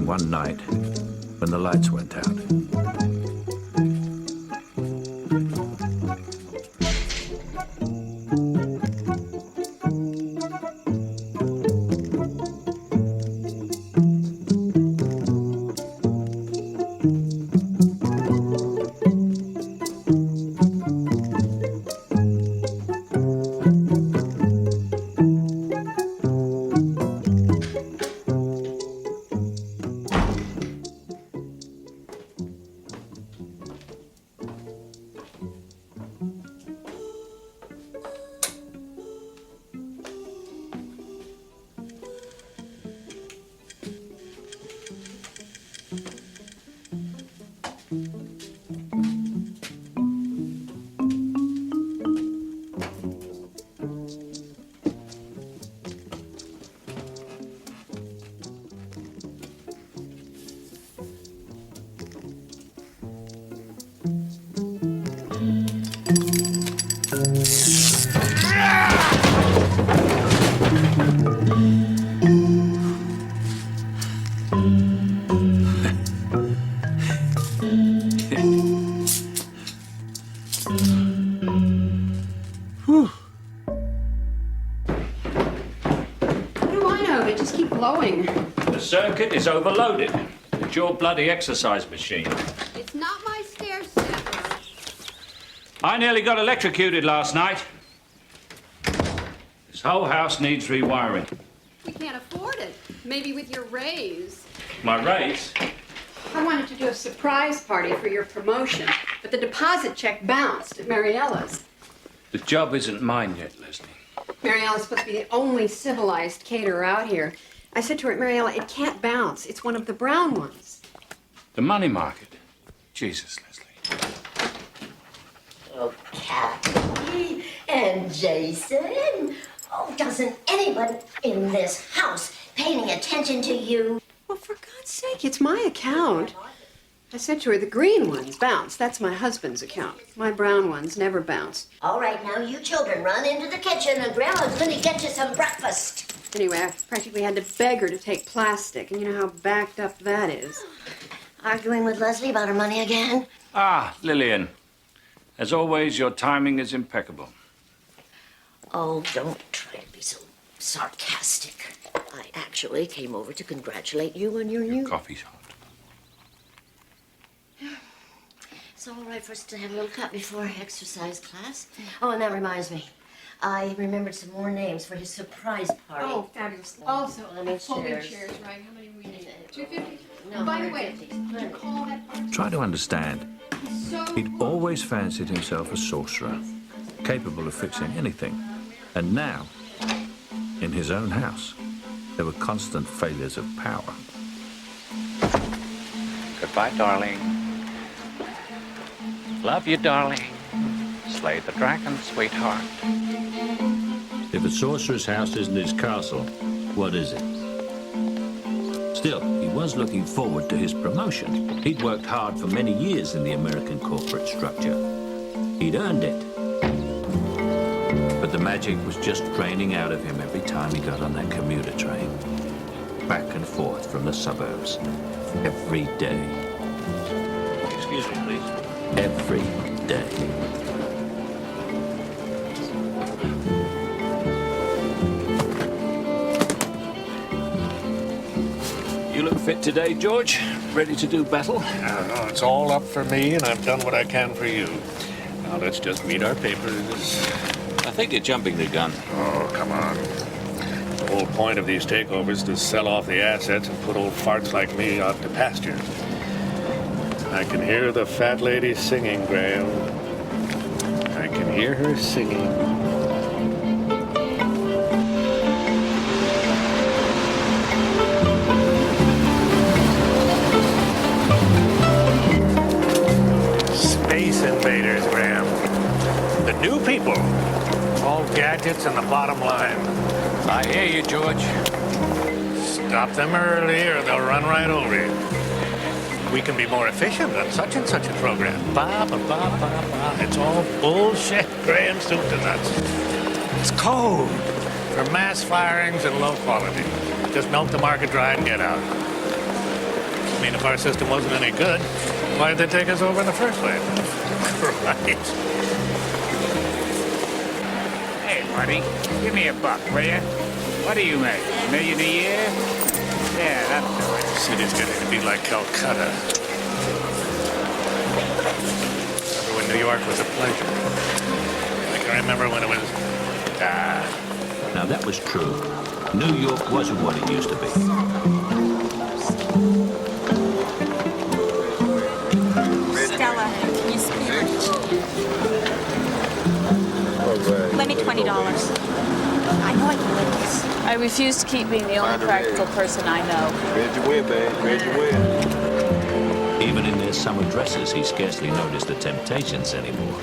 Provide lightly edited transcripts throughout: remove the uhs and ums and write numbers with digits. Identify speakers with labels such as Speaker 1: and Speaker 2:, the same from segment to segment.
Speaker 1: home one night when the lights went out.
Speaker 2: The circuit is overloaded. It's your bloody exercise machine.
Speaker 3: It's not my stair stepper.
Speaker 2: I nearly got electrocuted last night. This whole house needs rewiring.
Speaker 3: We can't afford it. Maybe with your raise.
Speaker 2: My raise?
Speaker 3: I wanted to do a surprise party for your promotion, but the deposit check bounced at Mariella's.
Speaker 2: The job isn't mine yet, Leslie.
Speaker 3: Mariella's supposed to be the only civilized caterer out here. I said to her, Mariella, it can't bounce. It's one of the brown ones.
Speaker 2: The money market? Jesus, Leslie.
Speaker 4: Oh, Kathy and Jason. Oh, doesn't anyone in this house pay any attention to you?
Speaker 3: Well, for God's sake, it's my account. I said to her, the green ones bounce. That's my husband's account. My brown ones never bounce.
Speaker 4: All right, now you children run into the kitchen and Grandma's going to get you some breakfast.
Speaker 3: Anyway, I practically had to beg her to take plastic, and you know how backed up that is.
Speaker 4: Arguing with Leslie about her money again?
Speaker 2: Ah, Lillian. As always, your timing is impeccable.
Speaker 4: Oh, don't try to be so sarcastic. I actually came over to congratulate you on your new...
Speaker 2: Coffee's hot.
Speaker 4: It's all right for us to have a little cut before exercise class. Oh, and that reminds me. I remembered some more names for his surprise party.
Speaker 3: Oh, fabulous. Also,
Speaker 4: folding
Speaker 3: folding
Speaker 4: chairs.
Speaker 3: chairs, right? How many we need? 250?
Speaker 4: No,
Speaker 3: By the way,
Speaker 4: 150.
Speaker 3: did you call that part?
Speaker 1: Try to understand.
Speaker 3: So
Speaker 1: He'd always fancied himself a sorcerer, capable of fixing anything. And now, in his own house, there were constant failures of power.
Speaker 2: Goodbye, darling. Love you, darling. Slay the dragon, sweetheart.
Speaker 1: If a sorcerer's house isn't his castle, what is it? Still, he was looking forward to his promotion. He'd worked hard for many years in the American corporate structure. He'd earned it. But the magic was just draining out of him every time he got on that commuter train. Back and forth from the suburbs. Every day.
Speaker 2: Excuse me, please.
Speaker 1: Every day.
Speaker 2: You look fit today, George. Ready to do battle?
Speaker 5: No, it's all up for me, and I've done what I can for you. Now let's just read our papers.
Speaker 2: I think you're jumping the gun.
Speaker 5: Oh, come on. The whole point of these takeovers is to sell off the assets and put old farts like me out to pasture. I can hear the fat lady singing, Graham. I can hear her singing. Space invaders, Graham. The new people. All gadgets and the bottom line.
Speaker 2: I hear you, George.
Speaker 5: Stop them early or they'll run right over you. We can be more efficient on such and such a program. Ba, ba, ba, ba, ba. It's all bullshit, Graham, soup to nuts. It's code for mass firings and low quality. Just milk the market dry and get out. mean, if our system wasn't any good, why did they take us over in the first place? Right.
Speaker 6: Hey, buddy, give me a buck, will you? What do you make? $1 million a year? Yeah, that'll do it.
Speaker 5: The city's getting to be like Calcutta. Remember when New York was a pleasure? I can remember when it was...
Speaker 1: Now, that was true. New York wasn't what it used to be.
Speaker 7: Stella, can you speak? Lend me $20. I know I can win this.
Speaker 8: I refuse to keep being the only practical person I know.
Speaker 9: Ready to win, babe. Ready to win.
Speaker 1: Even in their summer dresses, he scarcely noticed the temptations anymore.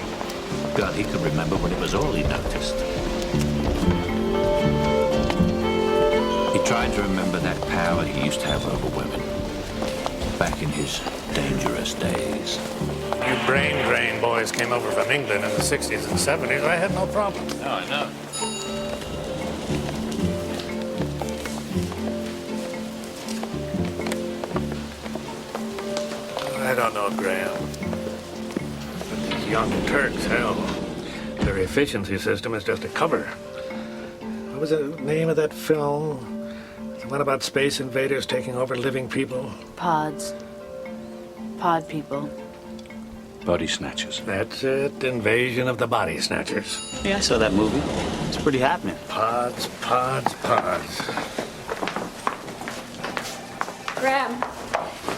Speaker 1: God, he could remember when it was all he noticed. He tried to remember that power he used to have over women back in his dangerous days.
Speaker 5: You brain drain boys came over from England in the 60s and 70s. I had no problem.
Speaker 2: Oh, I know.
Speaker 5: I don't know, Graham. But these young Turks, hell, their efficiency system is just a cover. What was the name of that film? The one about space invaders taking over living people?
Speaker 8: Pods. Pod people.
Speaker 2: Body snatchers.
Speaker 5: That's it, Invasion of the Body Snatchers.
Speaker 6: Yeah, I saw that movie. It's pretty happening.
Speaker 5: Pods, pods, pods.
Speaker 3: Graham,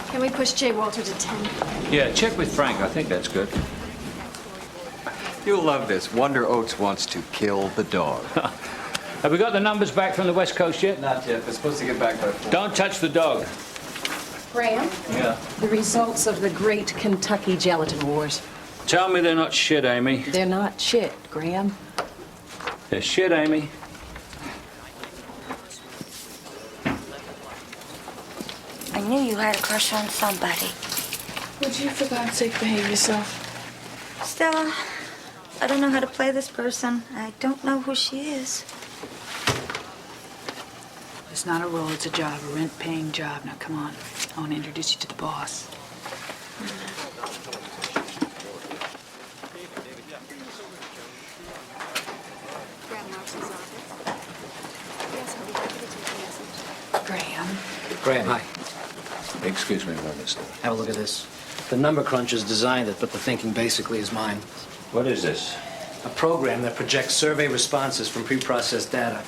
Speaker 3: can we push J. Walter to 10?
Speaker 2: Yeah, check with Frank. I think that's good.
Speaker 9: You'll love this. Wonder Oates wants to kill the dog.
Speaker 2: Have we got the numbers back from the West Coast yet?
Speaker 9: Not yet. We're supposed to get back by 4.
Speaker 2: Don't touch the dog.
Speaker 10: Graham,
Speaker 2: Yeah.
Speaker 10: the results of the Great Kentucky Gelatin Wars.
Speaker 2: Tell me they're not shit, Amy.
Speaker 10: They're not shit, Graham.
Speaker 2: They're shit, Amy.
Speaker 7: I knew you had a crush on somebody.
Speaker 8: Would you, for God's sake, behave yourself?
Speaker 7: Stella, I don't know how to play this person. I don't know who she is.
Speaker 8: It's not a role, it's a job, a rent-paying job. Now, come on. I want to introduce you to the boss. Graham.
Speaker 11: Graham, hi.
Speaker 2: Excuse me a moment, sir.
Speaker 11: Have a look at this. The number crunchers designed it, but the thinking basically is mine.
Speaker 2: What is this?
Speaker 11: A program that projects survey responses from pre-processed data.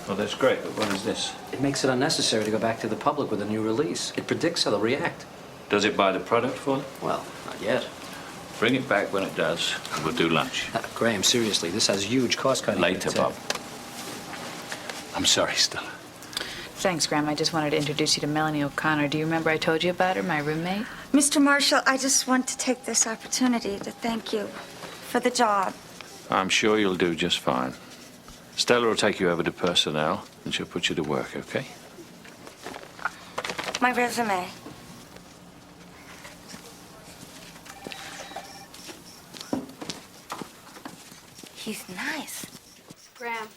Speaker 2: Well, that's great, but what is this?
Speaker 11: It makes it unnecessary to go back to the public with a new release. It predicts how they'll react.
Speaker 2: Does it buy the product for them?
Speaker 11: Well, not yet.
Speaker 2: Bring it back when it does, and we'll do lunch.
Speaker 11: Graham, seriously, this has huge cost-cutting.
Speaker 2: Later, Bob. I'm sorry, Stella.
Speaker 8: Thanks, Graham. I just wanted to introduce you to Melanie O'Connor. Do you remember I told you about her, my roommate?
Speaker 7: Mr. Marshall, I just want to take this opportunity to thank you for the job.
Speaker 2: I'm sure you'll do just fine. Stella will take you over to personnel, and she'll put you to work, okay?
Speaker 7: My resume. He's nice.
Speaker 3: Graham,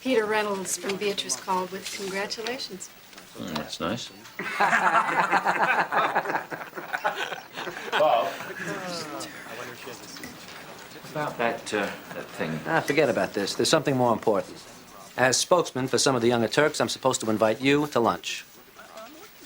Speaker 3: Peter Reynolds from Beatrice called with congratulations.
Speaker 2: That's nice. About that thing.
Speaker 11: Forget about this. There's something more important. As spokesman for some of the younger Turks, I'm supposed to invite you to lunch.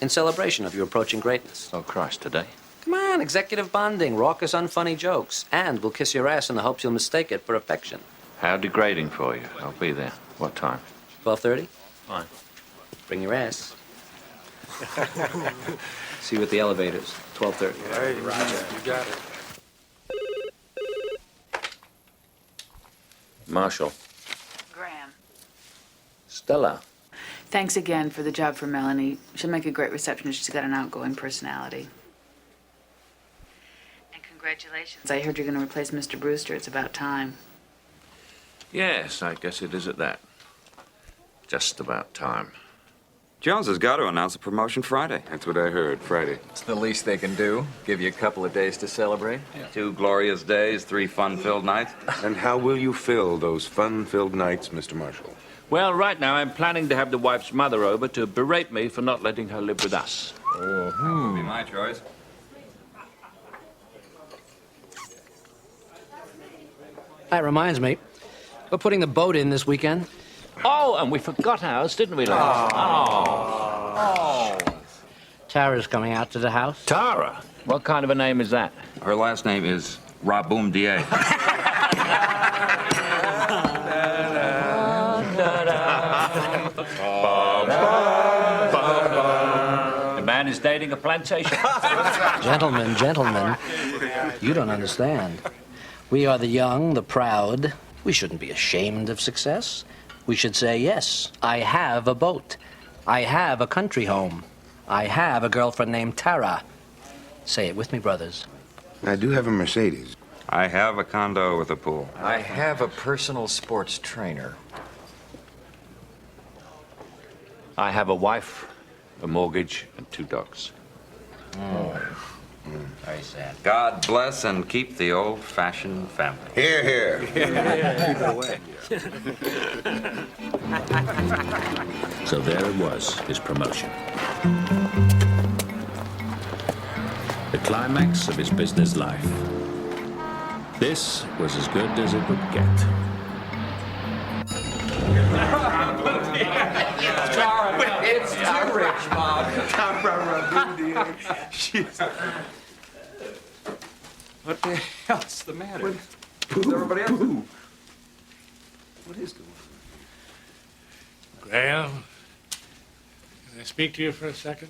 Speaker 11: In celebration of your approaching greatness.
Speaker 2: Oh, Christ, today?
Speaker 11: Come on, executive bonding, raucous, unfunny jokes. And we'll kiss your ass in the hopes you'll mistake it for affection.
Speaker 2: How degrading for you. I'll be there. What time?
Speaker 11: 12:30?
Speaker 2: Fine.
Speaker 11: Bring your ass. See you at the elevators. 12:30.
Speaker 9: Hey, Roger. You got it.
Speaker 2: Marshall.
Speaker 8: Graham.
Speaker 2: Stella.
Speaker 8: Thanks again for the job for Melanie. She'll make a great receptionist. She's got an outgoing personality. And congratulations. I heard you're going to replace Mr. Brewster. It's about time.
Speaker 2: Yes, I guess it is at that. Just about time.
Speaker 12: Jones has got to announce a promotion Friday.
Speaker 9: That's what I heard, Friday.
Speaker 13: It's the least they can do. Give you a couple of days to celebrate.
Speaker 12: 2 glorious days, 3 fun-filled nights.
Speaker 9: And how will you fill those fun-filled nights, Mr. Marshall?
Speaker 2: Well, right now I'm planning to have the wife's mother over to berate me for not letting her live with us.
Speaker 12: That would be my choice.
Speaker 11: That reminds me, we're putting the boat in this weekend.
Speaker 1: Oh, and we forgot ours, didn't we, lads? Oh.
Speaker 11: Tara's coming out to the house.
Speaker 1: Tara? What kind of a name is that?
Speaker 12: Her last name is Raboom-Dier.
Speaker 1: The man is dating a plantation.
Speaker 11: Gentlemen, gentlemen, you don't understand. We are the young, the proud. We shouldn't be ashamed of success. We should say, yes, I have a boat. I have a country home. I have a girlfriend named Tara. Say it with me, brothers.
Speaker 9: I do have a Mercedes.
Speaker 12: I have a condo with a pool.
Speaker 13: I have a personal sports trainer.
Speaker 1: I have a wife, a mortgage, and 2 dogs.
Speaker 11: Very sad.
Speaker 12: God bless and keep the old-fashioned family.
Speaker 9: Here, here.
Speaker 1: So there it was, his promotion. The climax of his business life. This was as good as it would get.
Speaker 13: It's too rich, Mom. What the hell's the matter? Who's everybody else? What is going on?
Speaker 5: Graham, can I speak to you for a second?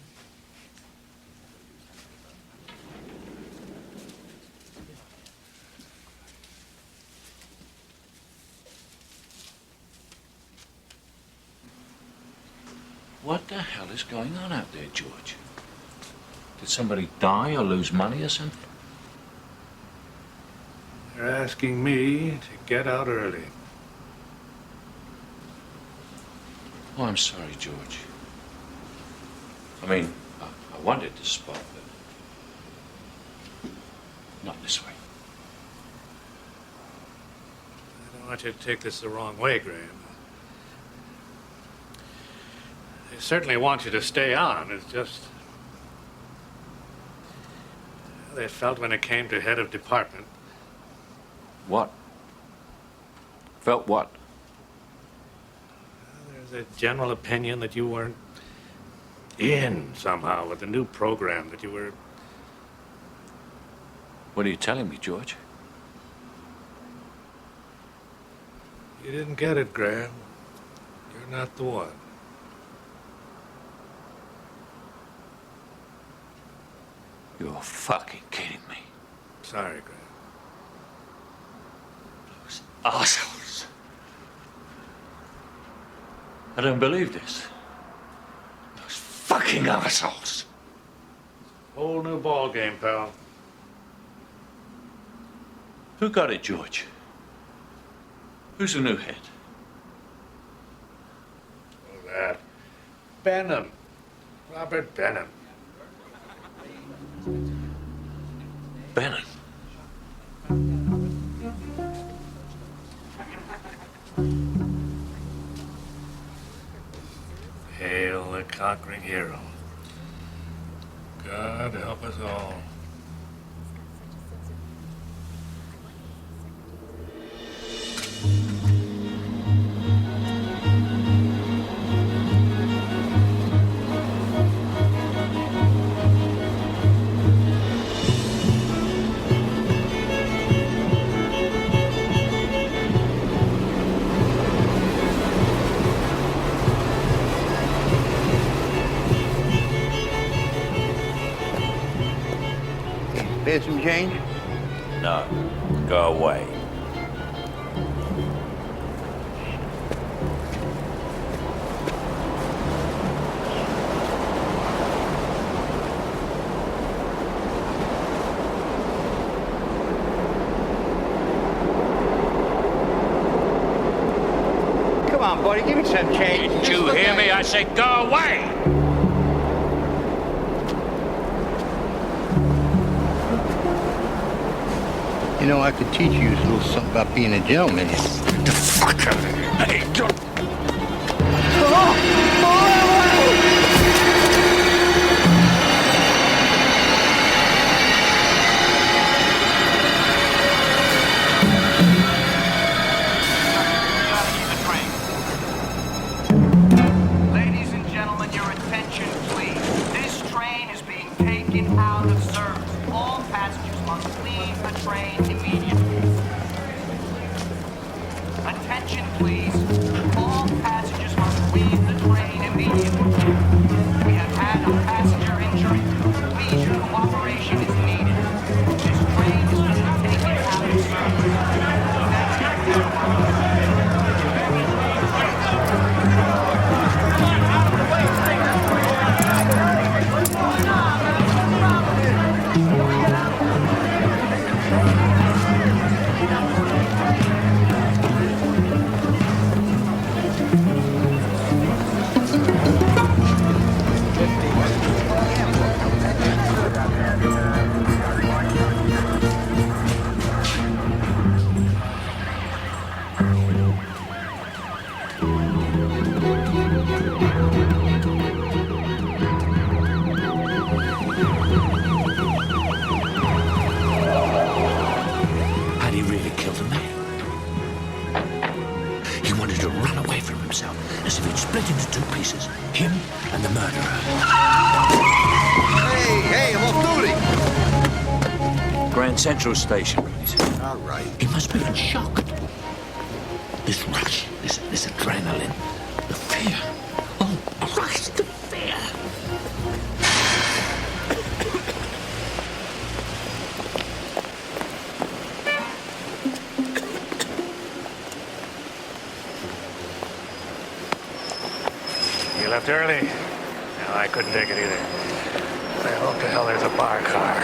Speaker 1: What the hell is going on out there, George? Did somebody die or lose money or something?
Speaker 5: They're asking me to get out early.
Speaker 1: Oh, I'm sorry, George. I mean, I wanted to spot, but not this way.
Speaker 5: I don't want you to take this the wrong way, Graham. I certainly want you to stay on. It's just they felt when it came to head of department.
Speaker 1: What? Felt what?
Speaker 5: There's a general opinion that you weren't in somehow with the new program, that you were...
Speaker 1: What are you telling me, George?
Speaker 5: You didn't get it, Graham. You're not the one.
Speaker 1: You're fucking kidding me.
Speaker 5: Sorry, Graham.
Speaker 1: Those assholes. I don't believe this. Those fucking assholes.
Speaker 5: Whole new ball game, pal.
Speaker 1: Who got it, George? Who's the new head?
Speaker 5: Oh, that. Benham. Robert Benham.
Speaker 1: Bannon.
Speaker 5: Hail the conquering hero. God help us all.
Speaker 14: Spare some change?
Speaker 1: No. Go away.
Speaker 14: Come on, buddy, give me some change.
Speaker 1: Did you hear me? I said go away!
Speaker 14: You know, I could teach you a little something about being a gentleman.
Speaker 1: Get the fuck out of here. Hey, don't...
Speaker 15: train immediately. Attention, please. All passengers must leave the train immediately. We have had a passenger injury. Please, your cooperation is needed. This train is being taken out of service.
Speaker 1: Had he really killed a man? He wanted to run away from himself, as if he'd split into two pieces, him and the murderer.
Speaker 16: Hey, I'm off duty.
Speaker 1: Grand Central Station, please.
Speaker 16: All right.
Speaker 1: He must be in shock. This rush, this adrenaline, the fear. Oh, Christ, the fear.
Speaker 5: You left early? No, I couldn't take it either. I hope to hell there's a bar car.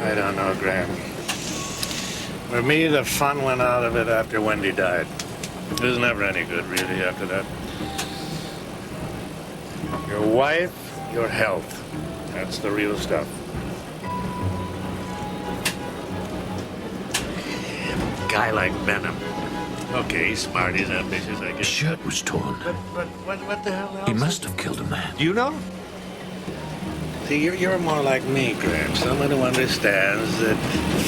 Speaker 5: I don't know, Graham. For me, the fun went out of it after Wendy died. It was never any good, really, after that. Your wife, your health. That's the real stuff. A guy like Benham. Okay, he's smart, he's ambitious, I guess.
Speaker 1: His shirt was torn.
Speaker 5: But what the hell else?
Speaker 1: He must have killed a man.
Speaker 5: Do you know? See, you're more like me, Graham. Someone who understands that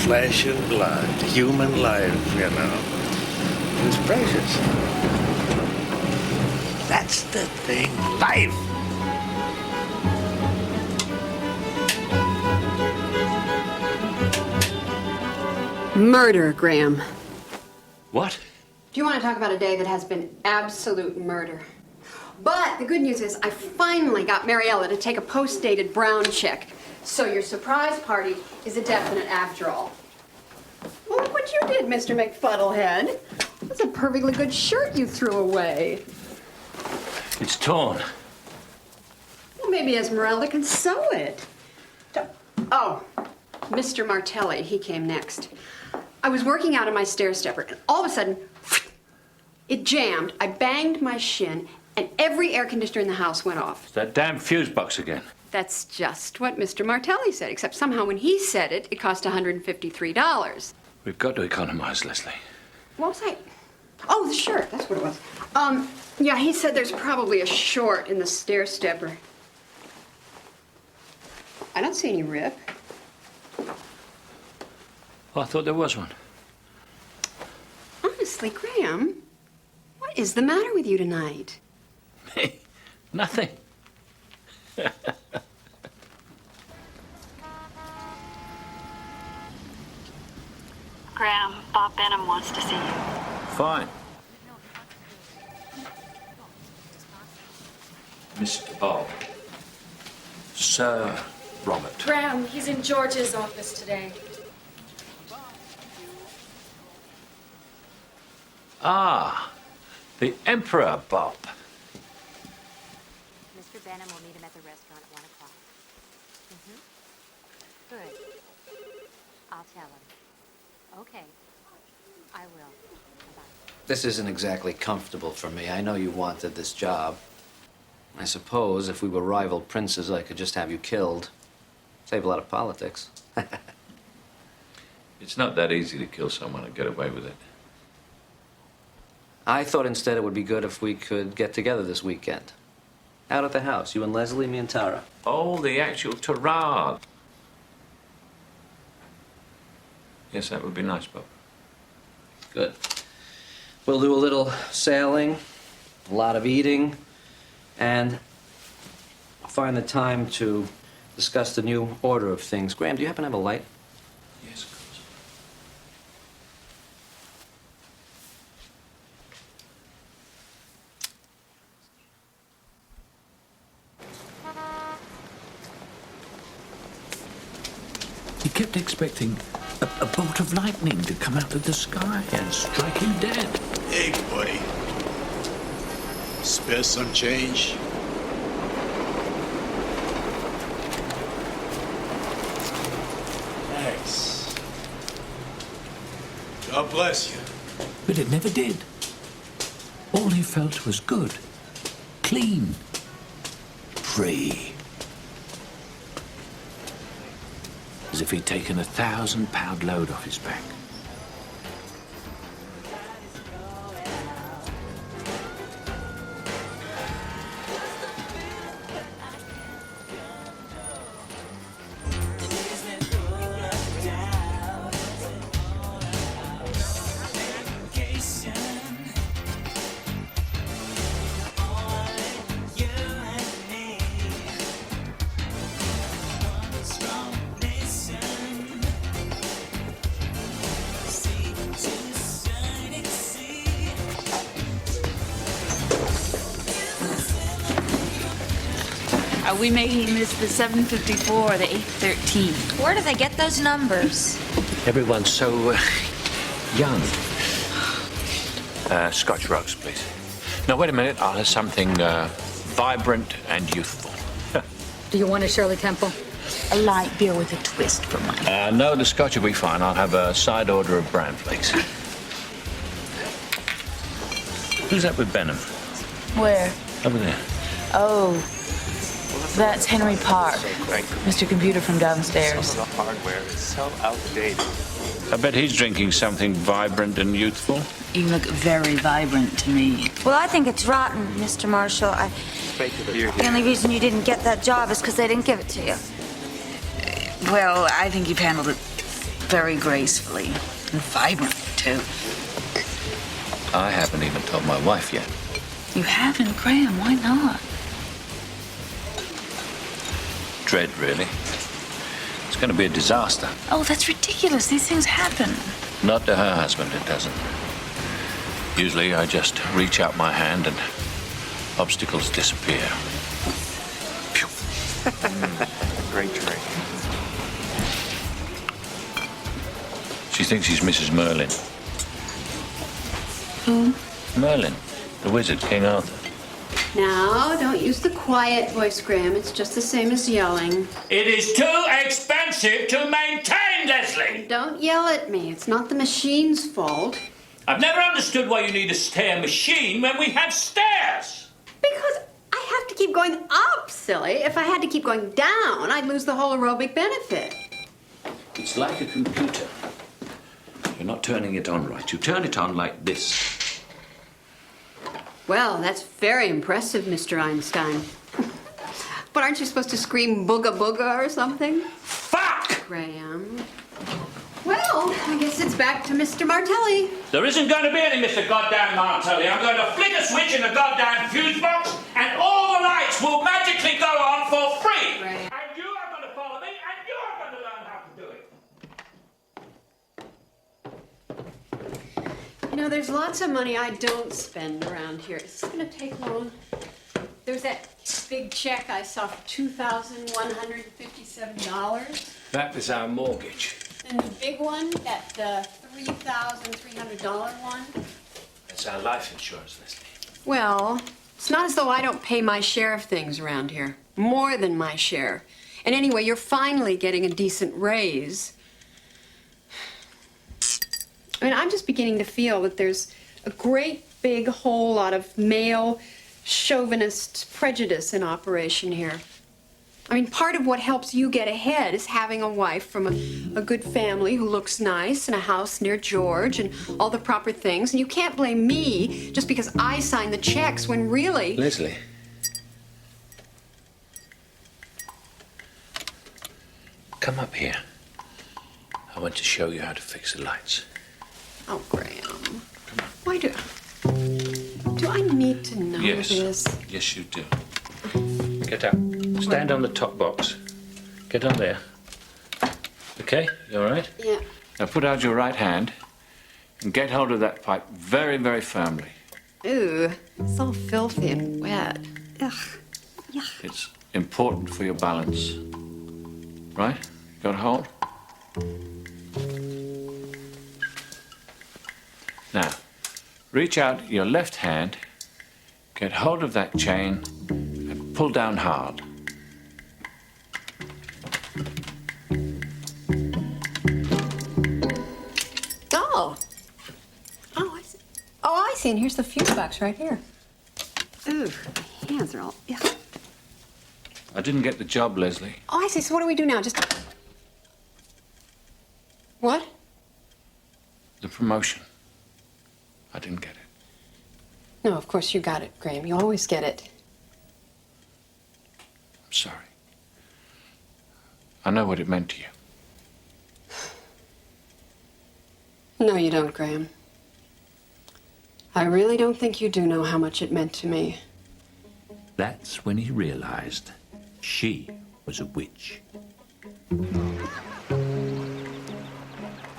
Speaker 5: flesh and blood, human life, you know, is precious. That's the thing, life.
Speaker 3: Murder, Graham.
Speaker 1: What?
Speaker 3: Do you want to talk about a day that has been absolute murder? But the good news is I finally got Mariella to take a post-dated brown check. So your surprise party is a definite after all. Well, look what you did, Mr. McFuddlehead. That's a perfectly good shirt you threw away.
Speaker 1: It's torn.
Speaker 3: Well, maybe Esmeralda can sew it. Oh, Mr. Martelli, he came next. I was working out on my stair stepper, and all of a sudden, it jammed. I banged my shin, and every air conditioner in the house went off.
Speaker 1: It's that damn fuse box again.
Speaker 3: That's just what Mr. Martelli said, except somehow when he said it, it cost $153.
Speaker 1: We've got to economize, Leslie.
Speaker 3: What was I? Oh, the shirt. That's what it was. Yeah, he said there's probably a short in the stair stepper. I don't see any rip.
Speaker 1: Oh, I thought there was one.
Speaker 3: Honestly, Graham, what is the matter with you tonight?
Speaker 1: Me? Nothing.
Speaker 17: Graham, Bob Benham wants to see you.
Speaker 1: Fine. Mr. Bob. Sir Robert.
Speaker 18: Graham, he's in George's office today.
Speaker 1: Ah, the Emperor Bob.
Speaker 19: Mr. Benham will meet him at the restaurant at 1 o'clock. Good. I'll tell him. Okay. I will. Bye-bye.
Speaker 11: This isn't exactly comfortable for me. I know you wanted this job. I suppose if we were rival princes, I could just have you killed. Save a lot of politics.
Speaker 2: It's not that easy to kill someone and get away with it.
Speaker 11: I thought instead it would be good if we could get together this weekend. Out at the house, you and Leslie, me and Tara.
Speaker 2: Oh, the actual tirade. Yes, that would be nice, Bob.
Speaker 11: Good. We'll do a little sailing, a lot of eating, and find the time to discuss the new order of things. Graham, do you happen to have a light?
Speaker 1: Yes, of course. He kept expecting a bolt of lightning to come out of the sky and strike him dead.
Speaker 16: Hey, buddy. Spare some change? Thanks. God bless you.
Speaker 1: But it never did. All he felt was good, clean, free. As if he'd taken a 1,000-pound load off his back.
Speaker 8: Are we making this the 754 or the 813?
Speaker 7: Where do they get those numbers?
Speaker 1: Everyone's so young. Scotch rugs, please. No, wait a minute. I'll have something vibrant and youthful.
Speaker 10: Do you want a Shirley Temple?
Speaker 8: A light beer with a twist for mine.
Speaker 1: No, the Scotch will be fine. I'll have a side order of bran flakes. Who's that with Benham?
Speaker 8: Where?
Speaker 1: Over there.
Speaker 8: Oh, that's Henry Park, Mr. Computer from downstairs.
Speaker 2: Some of the hardware is so outdated.
Speaker 1: I bet he's drinking something vibrant and youthful.
Speaker 8: You look very vibrant to me.
Speaker 7: Well, I think it's rotten, Mr. Marshall. The only reason you didn't get that job is because they didn't give it to you.
Speaker 8: Well, I think you've handled it very gracefully and vibrantly, too.
Speaker 1: I haven't even told my wife yet.
Speaker 8: You haven't, Graham. Why not?
Speaker 1: Dread, really. It's going to be a disaster.
Speaker 8: Oh, that's ridiculous. These things happen.
Speaker 1: Not to her husband, it doesn't. Usually I just reach out my hand and obstacles disappear. Phew.
Speaker 2: Great drink.
Speaker 1: She thinks he's Mrs. Merlin.
Speaker 8: Who?
Speaker 1: Merlin, the wizard, King Arthur.
Speaker 3: Now, don't use the quiet voice, Graham. It's just the same as yelling.
Speaker 6: It is too expensive to maintain, Leslie.
Speaker 3: Don't yell at me. It's not the machine's fault.
Speaker 6: I've never understood why you need a stair machine when we have stairs.
Speaker 3: Because I have to keep going up, silly. If I had to keep going down, I'd lose the whole aerobic benefit.
Speaker 1: It's like a computer. You're not turning it on right. You turn it on like this.
Speaker 3: Well, that's very impressive, Mr. Einstein. But aren't you supposed to scream booga booga or something?
Speaker 6: Fuck!
Speaker 3: Graham. Well, I guess it's back to Mr. Martelli.
Speaker 6: There isn't going to be any Mr. Goddamn Martelli. I'm going to flick a switch in the goddamn fuse box and all the lights will magically go on for free.
Speaker 3: Right.
Speaker 6: And you are going to follow me and you are going to learn how to do it.
Speaker 3: You know, there's lots of money I don't spend around here. Is this going to take long? There's that big check I saw for $2,157.
Speaker 1: That was our mortgage.
Speaker 3: And the big one, that $3,300 one?
Speaker 1: That's our life insurance, Leslie.
Speaker 3: Well, it's not as though I don't pay my share of things around here. More than my share. And anyway, you're finally getting a decent raise. I mean, I'm just beginning to feel that there's a great big whole lot of male chauvinist prejudice in operation here. I mean, part of what helps you get ahead is having a wife from a good family who looks nice and a house near George and all the proper things. And you can't blame me just because I sign the checks when really...
Speaker 1: Leslie. Come up here. I want to show you how to fix the lights.
Speaker 3: Oh, Graham. Why do I need to know this?
Speaker 1: Yes, you do.
Speaker 2: Get up. Stand on the top box. Get on there. Okay, you all right?
Speaker 3: Yeah.
Speaker 2: Now put out your right hand and get hold of that pipe very, very firmly.
Speaker 3: Ooh, it's all filthy and wet. Ugh. Yuck.
Speaker 2: It's important for your balance. Right? Got a hold? Now, reach out your left hand, get hold of that chain, and pull down hard.
Speaker 3: Oh. Oh, I see. Oh, I see. And here's the fuse box right here. Ooh, my hands are all... Yeah.
Speaker 2: I didn't get the job, Leslie.
Speaker 3: Oh, I see. So what do we do now? Just... What?
Speaker 2: The promotion. I didn't get it.
Speaker 3: No, of course you got it, Graham. You always get it.
Speaker 2: I'm sorry. I know what it meant to you.
Speaker 3: No, you don't, Graham. I really don't think you do know how much it meant to me.
Speaker 1: That's when he realized she was a witch.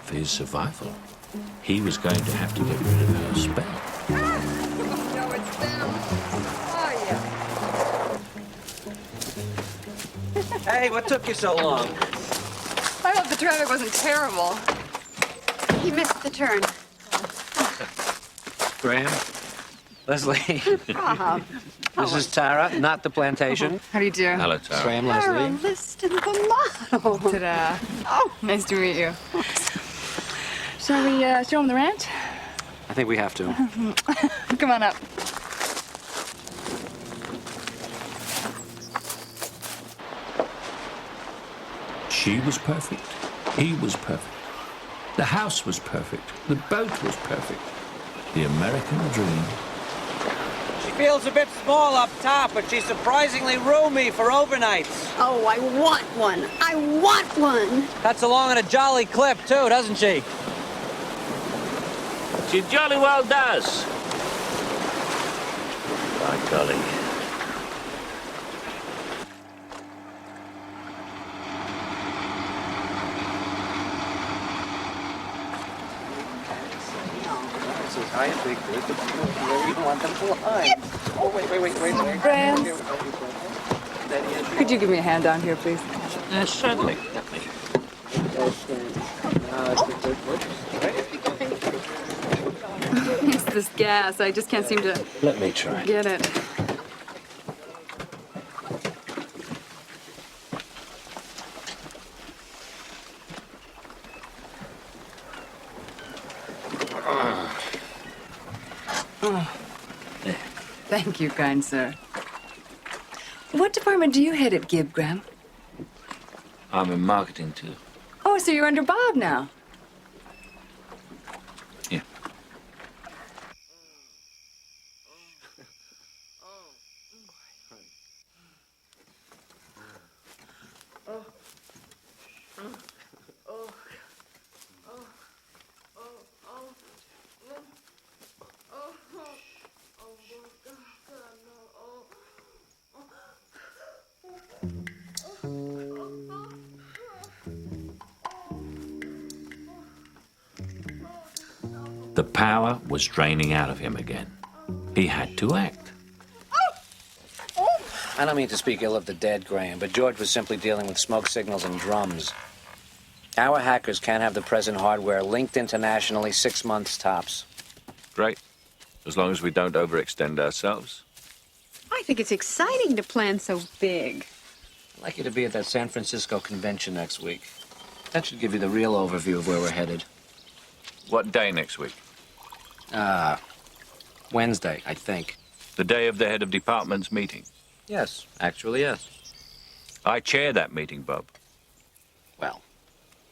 Speaker 1: For his survival, he was going to have to get rid of her spell.
Speaker 7: No, it's them. Oh, yeah.
Speaker 13: Hey, what took you so long?
Speaker 7: I hope the traffic wasn't terrible.
Speaker 3: He missed the turn.
Speaker 11: Graham, Leslie.
Speaker 7: Uh-huh.
Speaker 11: This is Tara, not the plantation.
Speaker 7: How do you do?
Speaker 2: Hello, Tara.
Speaker 11: Graham,
Speaker 3: Tara
Speaker 11: Leslie.
Speaker 3: listed the model.
Speaker 7: Ta-da. Oh, nice to meet you. Shall we show him the ranch?
Speaker 11: I think we have to.
Speaker 7: Come on up.
Speaker 1: She was perfect. He was perfect. The house was perfect. The boat was perfect. The American dream.
Speaker 13: She feels a bit small up top, but she's surprisingly roomy for overnights.
Speaker 3: Oh, I want one. I want one.
Speaker 13: Cuts along at a jolly clip, too, doesn't she?
Speaker 1: She jolly well does. By golly.
Speaker 11: I think where you want them to lie. Oh, wait.
Speaker 7: Graham, could you give me a hand down here, please?
Speaker 1: Certainly.
Speaker 7: It's this gas. I just can't seem to
Speaker 1: Let me try.
Speaker 7: get it. Thank you, kind sir. What department do you head at Gibb, Graham?
Speaker 2: I'm in marketing, too.
Speaker 7: Oh, so you're under Bob now.
Speaker 2: Yeah.
Speaker 1: The power was draining out of him again. He had to act.
Speaker 11: I don't mean to speak ill of the dead, Graham, but George was simply dealing with smoke signals and drums. Our hackers can't have the present hardware linked internationally 6 months tops.
Speaker 2: Great. As long as we don't overextend ourselves.
Speaker 3: I think it's exciting to plan so big.
Speaker 11: I'd like you to be at that San Francisco convention next week. That should give you the real overview of where we're headed.
Speaker 2: What day next week?
Speaker 11: Wednesday, I think.
Speaker 2: The day of the head of department's meeting.
Speaker 11: Yes, actually, yes.
Speaker 2: I chair that meeting, Bob.
Speaker 11: Well,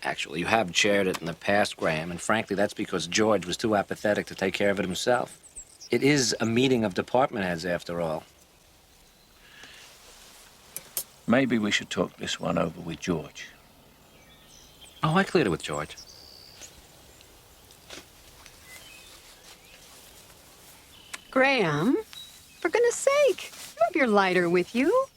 Speaker 11: actually, you have chaired it in the past, Graham, and frankly, that's because George was too apathetic to take care of it himself. It is a meeting of department heads, after all.
Speaker 2: Maybe we should talk this one over with George.
Speaker 11: Oh, I cleared it with George.
Speaker 3: Graham, for goodness sake, you have your lighter with you.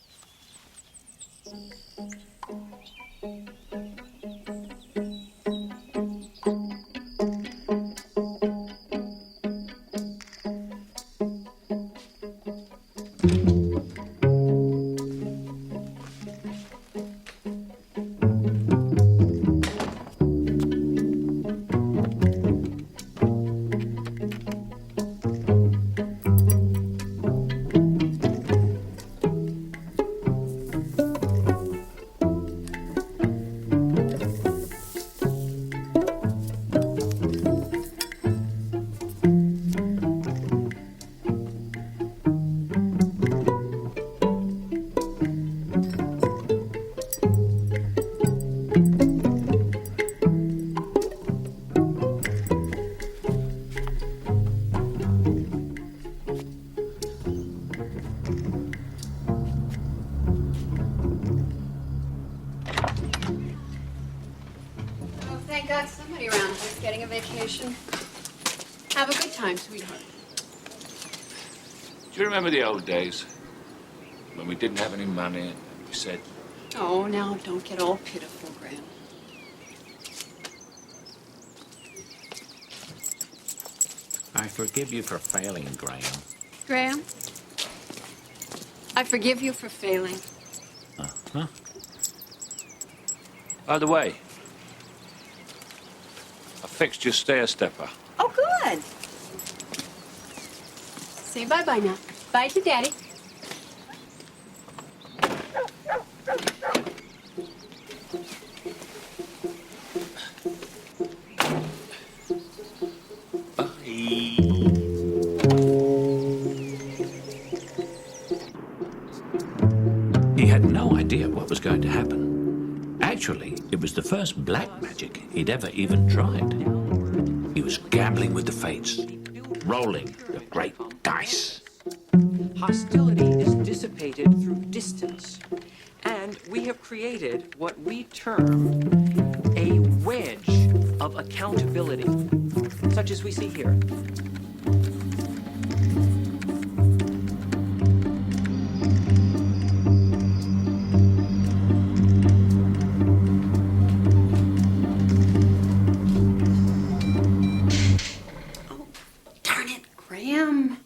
Speaker 3: Thank God somebody around here's getting a vacation. Have a good time, sweetheart.
Speaker 2: Do you remember the old days when we didn't have any money and we said,
Speaker 3: Oh, now don't get all pitiful, Graham.
Speaker 1: I forgive you for failing, Graham.
Speaker 3: Graham, I forgive you for failing.
Speaker 1: Uh-huh.
Speaker 2: by the way, I fixed your stair stepper.
Speaker 3: Oh, good. Say bye-bye now. Bye to Daddy.
Speaker 1: He had no idea what was going to happen. Actually, it was the first black magic he'd ever even tried. He was gambling with the fates, rolling the great dice.
Speaker 20: Hostility is dissipated through distance, and we have created what we term a wedge of accountability, such as we see here.
Speaker 3: Darn it, Graham.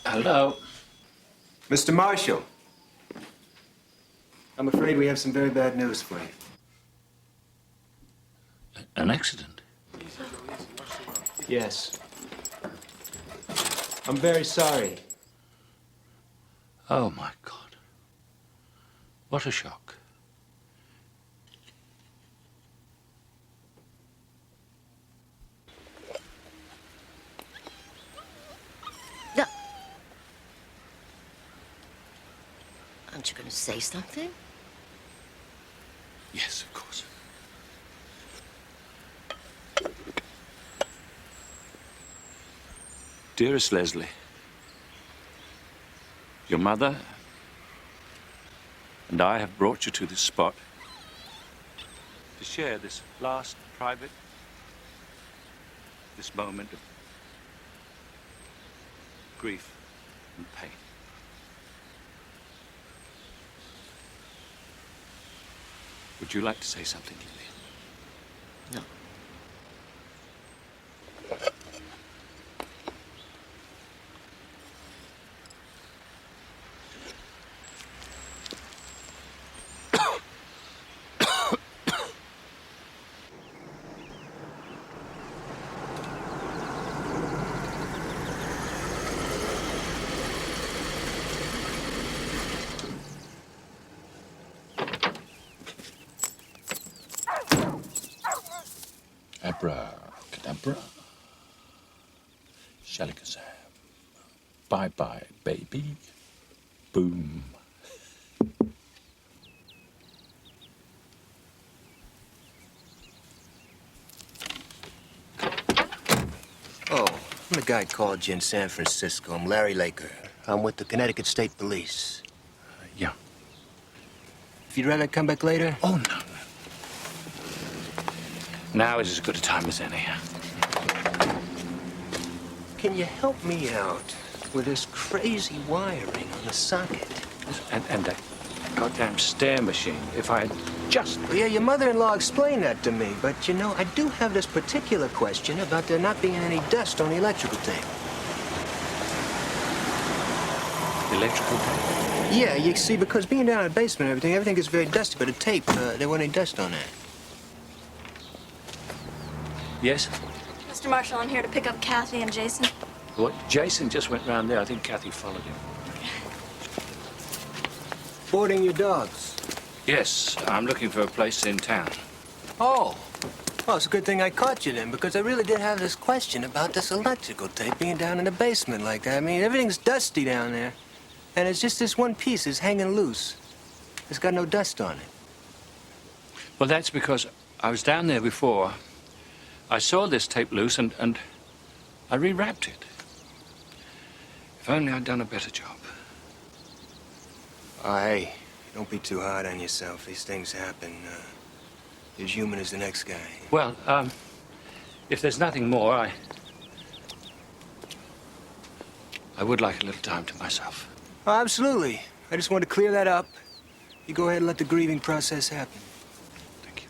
Speaker 2: Hello?
Speaker 13: Mr. Marshall. I'm afraid we have some very bad news for you.
Speaker 1: An accident?
Speaker 13: Yes. I'm very sorry.
Speaker 2: Oh, my God. What a shock.
Speaker 4: Aren't you going to say something?
Speaker 2: Yes, of course. Dearest Leslie, your mother and I have brought you to this spot to share this last private, this moment of grief and pain. Would you like to say something, Lily?
Speaker 4: No.
Speaker 2: Abracadabra. Shalikazam. Bye-bye, baby. Boom.
Speaker 14: Oh, I'm the guy called you in San Francisco. I'm Larry Laker. I'm with the Connecticut State Police.
Speaker 2: Yeah.
Speaker 14: If you'd rather come back later?
Speaker 2: Oh, no. Now is as good a time as any.
Speaker 14: Can you help me out with this crazy wiring on the socket?
Speaker 2: And that goddamn stair machine. If I had just...
Speaker 14: Well, yeah, your mother-in-law explained that to me, but, you know, I do have this particular question about there not being any dust on the electrical tape.
Speaker 2: Electrical tape?
Speaker 14: Yeah, you see, because being down in the basement and everything is very dusty, but the tape, there wasn't any dust on that.
Speaker 2: Yes?
Speaker 17: Mr. Marshall, I'm here to pick up Kathy and Jason.
Speaker 2: What? Jason just went round there. I think Kathy followed him.
Speaker 14: Boarding your dogs?
Speaker 2: Yes, I'm looking for a place in town.
Speaker 14: Oh. Well, it's a good thing I caught you then, because I really did have this question about this electrical tape being down in the basement like that. I mean, everything's dusty down there. And it's just this one piece is hanging loose. It's got no dust on it.
Speaker 2: Well, that's because I was down there before. I saw this tape loose and I rewrapped it. If only I'd done a better job.
Speaker 14: Oh, hey, don't be too hard on yourself. These things happen. You're as human as the next guy.
Speaker 2: Well, if there's nothing more, I would like a little time to myself.
Speaker 14: Oh, absolutely. I just wanted to clear that up. You go ahead and let the grieving process happen.
Speaker 2: Thank you.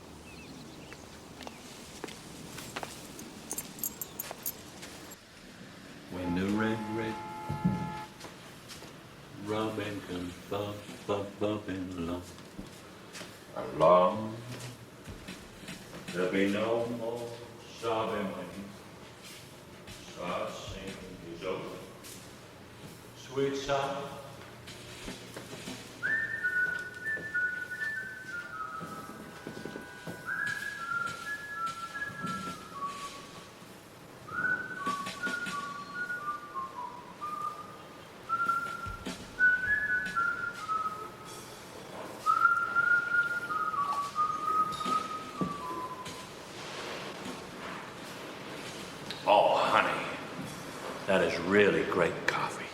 Speaker 1: When the red robin comes bobbing along, there'll be no more sobbing when he starts singing his old sweet song. Oh, honey, that is really great coffee.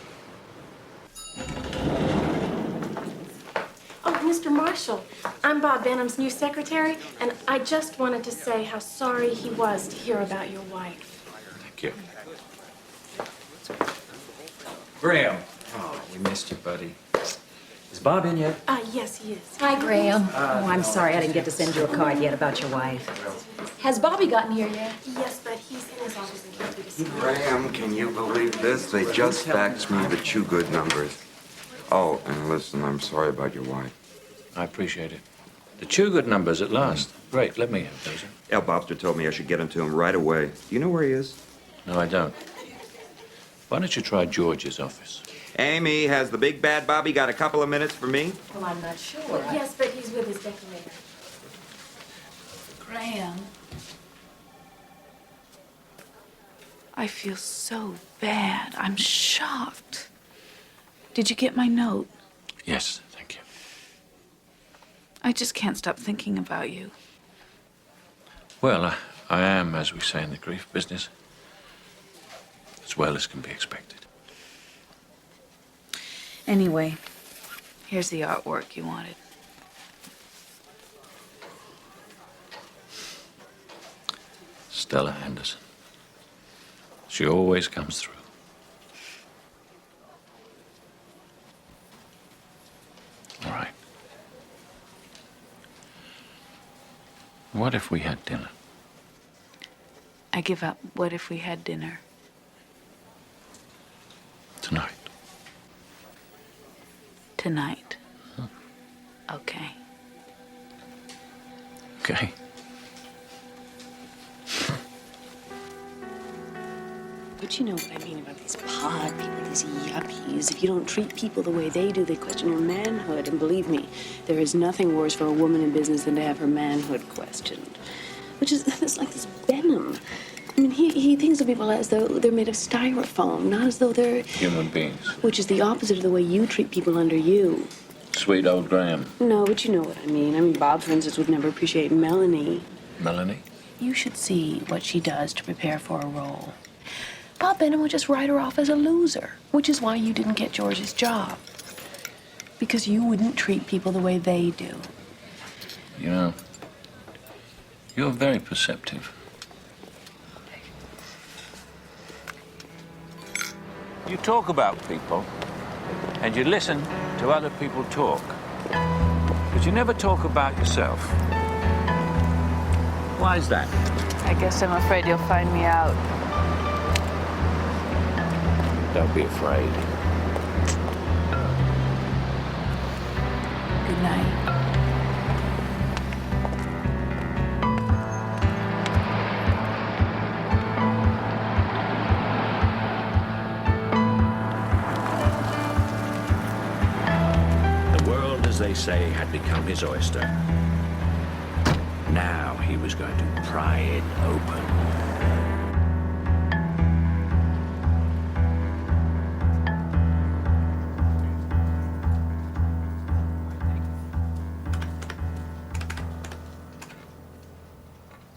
Speaker 18: Oh, Mr. Marshall, I'm Bob Benham's new secretary, and I just wanted to say how sorry he was to hear about your wife.
Speaker 2: Thank you.
Speaker 13: Γκρέιαμ. Oh, we missed you, buddy. Is Bob in yet?
Speaker 18: Yes, he is.
Speaker 10: Hi, Γκρέιαμ. Oh, I'm sorry I didn't get to send you a card yet about your wife. Has Bobby gotten here yet?
Speaker 18: Yes, but he's in his office and can't be discussed.
Speaker 12: Graham, can you believe this? They just faxed me the Chew Good numbers. Oh, and listen, I'm sorry about your wife.
Speaker 2: I appreciate it. The Chew Good numbers at last. Great, let me have those.
Speaker 12: El Bobster told me I should get them to him right away. Do you know where he is?
Speaker 2: No, I don't. Why don't you try George's office?
Speaker 12: Amy, has the big bad Bobby got a couple of minutes for me?
Speaker 10: Well, I'm not sure.
Speaker 18: Yes, but he's with his decorator.
Speaker 8: Γκρέιαμ. I feel so bad. I'm shocked. Did you get my note?
Speaker 2: Yes, thank you.
Speaker 8: I just can't stop thinking about you.
Speaker 2: Well, I am, as we say in the grief business, as well as can be expected.
Speaker 8: Anyway, here's the artwork you wanted.
Speaker 2: Stella Henderson. She always comes through. All right. What if we had dinner?
Speaker 8: I give up. What if we had dinner?
Speaker 2: Tonight.
Speaker 8: Tonight. Okay.
Speaker 2: Okay.
Speaker 21: But you know what I mean about these pod people, these yuppies. If you don't treat people the way they do, they question your manhood. And believe me, there is nothing worse for a woman in business than to have her manhood questioned. which is it's like this venom. I mean, he thinks of people as though they're made of styrofoam, not as though they're
Speaker 1: Human beings.
Speaker 21: which is the opposite of the way you treat people under you.
Speaker 1: Sweet old Γκρέιαμ.
Speaker 21: No, but you know what I mean. I mean, Bob, for instance, would never appreciate Melanie.
Speaker 1: Melanie?
Speaker 8: You should see what she does to prepare for a role. Bob Benham would just write her off as a loser, which is why you didn't get George's job. Because you wouldn't treat people the way they do.
Speaker 1: You know, you're very perceptive. You talk about people, and you listen to other people talk. But you never talk about yourself. Why is that?
Speaker 8: I guess I'm afraid you'll find me out.
Speaker 1: Don't be afraid.
Speaker 8: Good night.
Speaker 1: The world, as they say, had become his oyster. Now he was going to pry it open.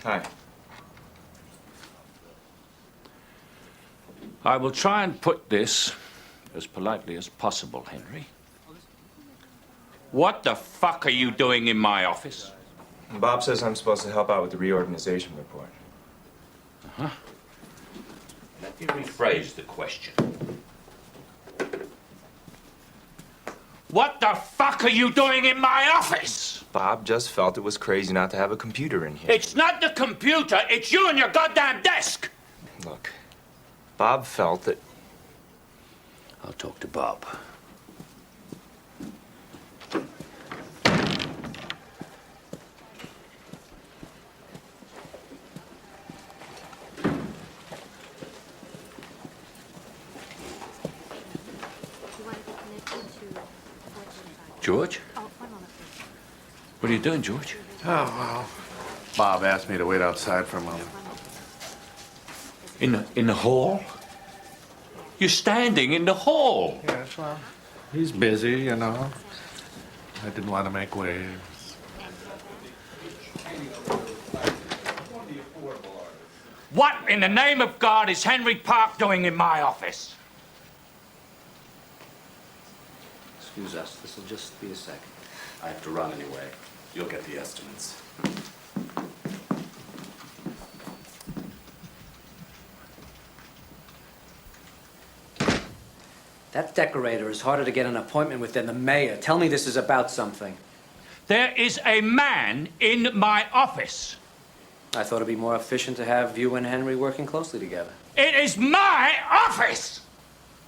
Speaker 13: Hi.
Speaker 2: I will try and put this as politely as possible, Henry. What the fuck are you doing in my office?
Speaker 13: Bob says I'm supposed to help out with the reorganization report.
Speaker 2: Uh-huh. Let me rephrase the question. What the fuck are you doing in my office?
Speaker 13: Bob just felt it was crazy not to have a computer in here.
Speaker 2: It's not the computer, it's you and your goddamn desk!
Speaker 13: Look, Bob felt that...
Speaker 1: I'll talk to Bob. George? What are you doing, George?
Speaker 5: Oh, well, Bob asked me to wait outside for a moment.
Speaker 2: In the hall? You're standing in the hall.
Speaker 5: Yes, well, he's busy, you know. I didn't want to make waves.
Speaker 2: What in the name of God is Henry Park doing in my office?
Speaker 11: Excuse us, this will just be a second. I have to run anyway. You'll get the estimates. That decorator is harder to get an appointment with than the mayor. Tell me this is about something.
Speaker 2: There is a man in my office.
Speaker 11: I thought it'd be more efficient to have you and Henry working closely together.
Speaker 2: It is my office!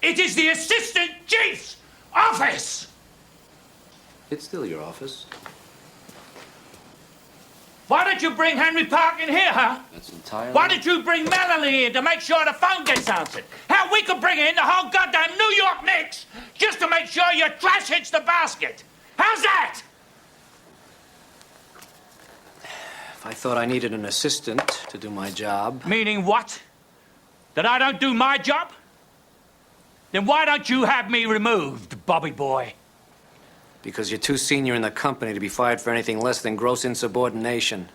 Speaker 2: It is the assistant chief's office!
Speaker 11: It's still your office.
Speaker 2: Why don't you bring Henry Park in here, huh?
Speaker 11: That's entirely...
Speaker 2: Why don't you bring Melanie in to make sure the phone gets answered? Hell, we could bring in the whole goddamn New York Knicks just to make sure your trash hits the basket. How's that?
Speaker 11: If I thought I needed an assistant to do my job...
Speaker 2: Meaning what? That I don't do my job? Then why don't you have me removed, Bobby boy?
Speaker 11: Because you're too senior in the company to be fired for anything less than gross insubordination.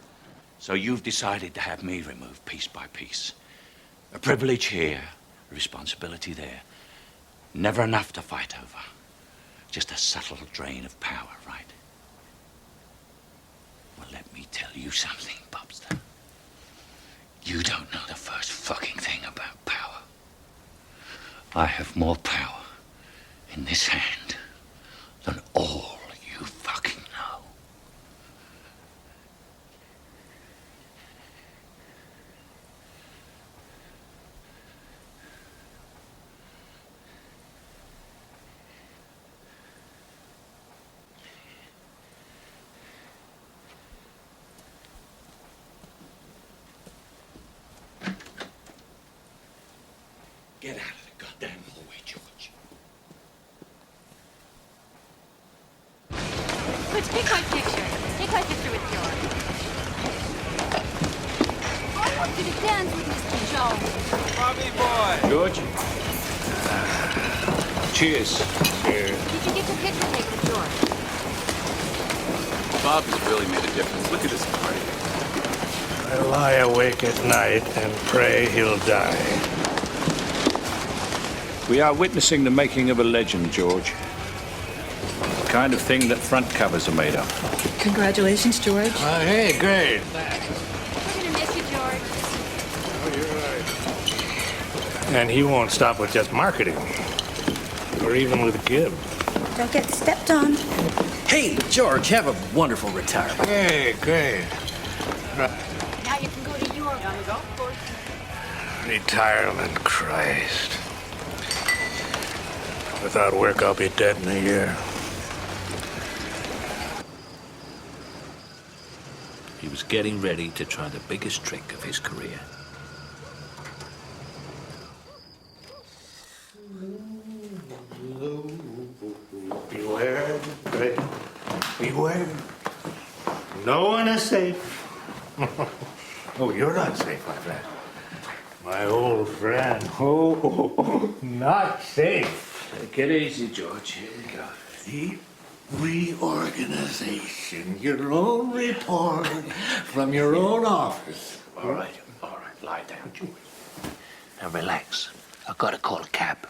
Speaker 2: So you've decided to have me removed piece by piece. A privilege here, a responsibility there. Never enough to fight over. Just a subtle drain of power, right? Well, let me tell you something, Bobster. You don't know the first fucking thing about power. I have more power in this hand than all you fucking know. Get out of the goddamn hallway, George.
Speaker 19: But take my picture. Take my picture with yours.
Speaker 7: dance with Mr. Joe.
Speaker 13: Bobby boy.
Speaker 6: George? Cheers. Cheers.
Speaker 7: Did you get your picture taken with George?
Speaker 13: Bob has really made a difference. Look at his party.
Speaker 5: I lie awake at night and pray he'll die.
Speaker 6: We are witnessing the making of a legend, George. The kind of thing that front covers are made of.
Speaker 10: Congratulations, George.
Speaker 5: Hey, great.
Speaker 7: We're gonna miss you, George.
Speaker 5: Oh, you're right. And he won't stop with just marketing, or even with Gib.
Speaker 7: Don't get stepped on.
Speaker 13: Hey, George, have a wonderful retirement.
Speaker 5: Hey, great.
Speaker 7: Now you can go to Europe on the golf course.
Speaker 5: Retirement, Christ. Without work, I'll be dead in a year.
Speaker 1: He was getting ready to try the biggest trick of his career.
Speaker 5: Beware, great. Beware. No one is safe. Oh, you're not safe, my friend. My old friend. Oh, not safe.
Speaker 1: Take it easy, George. Here we go.
Speaker 5: The reorganization. Your own report from your own office.
Speaker 1: All right. Lie down, George. Now relax. I've got to call a cab.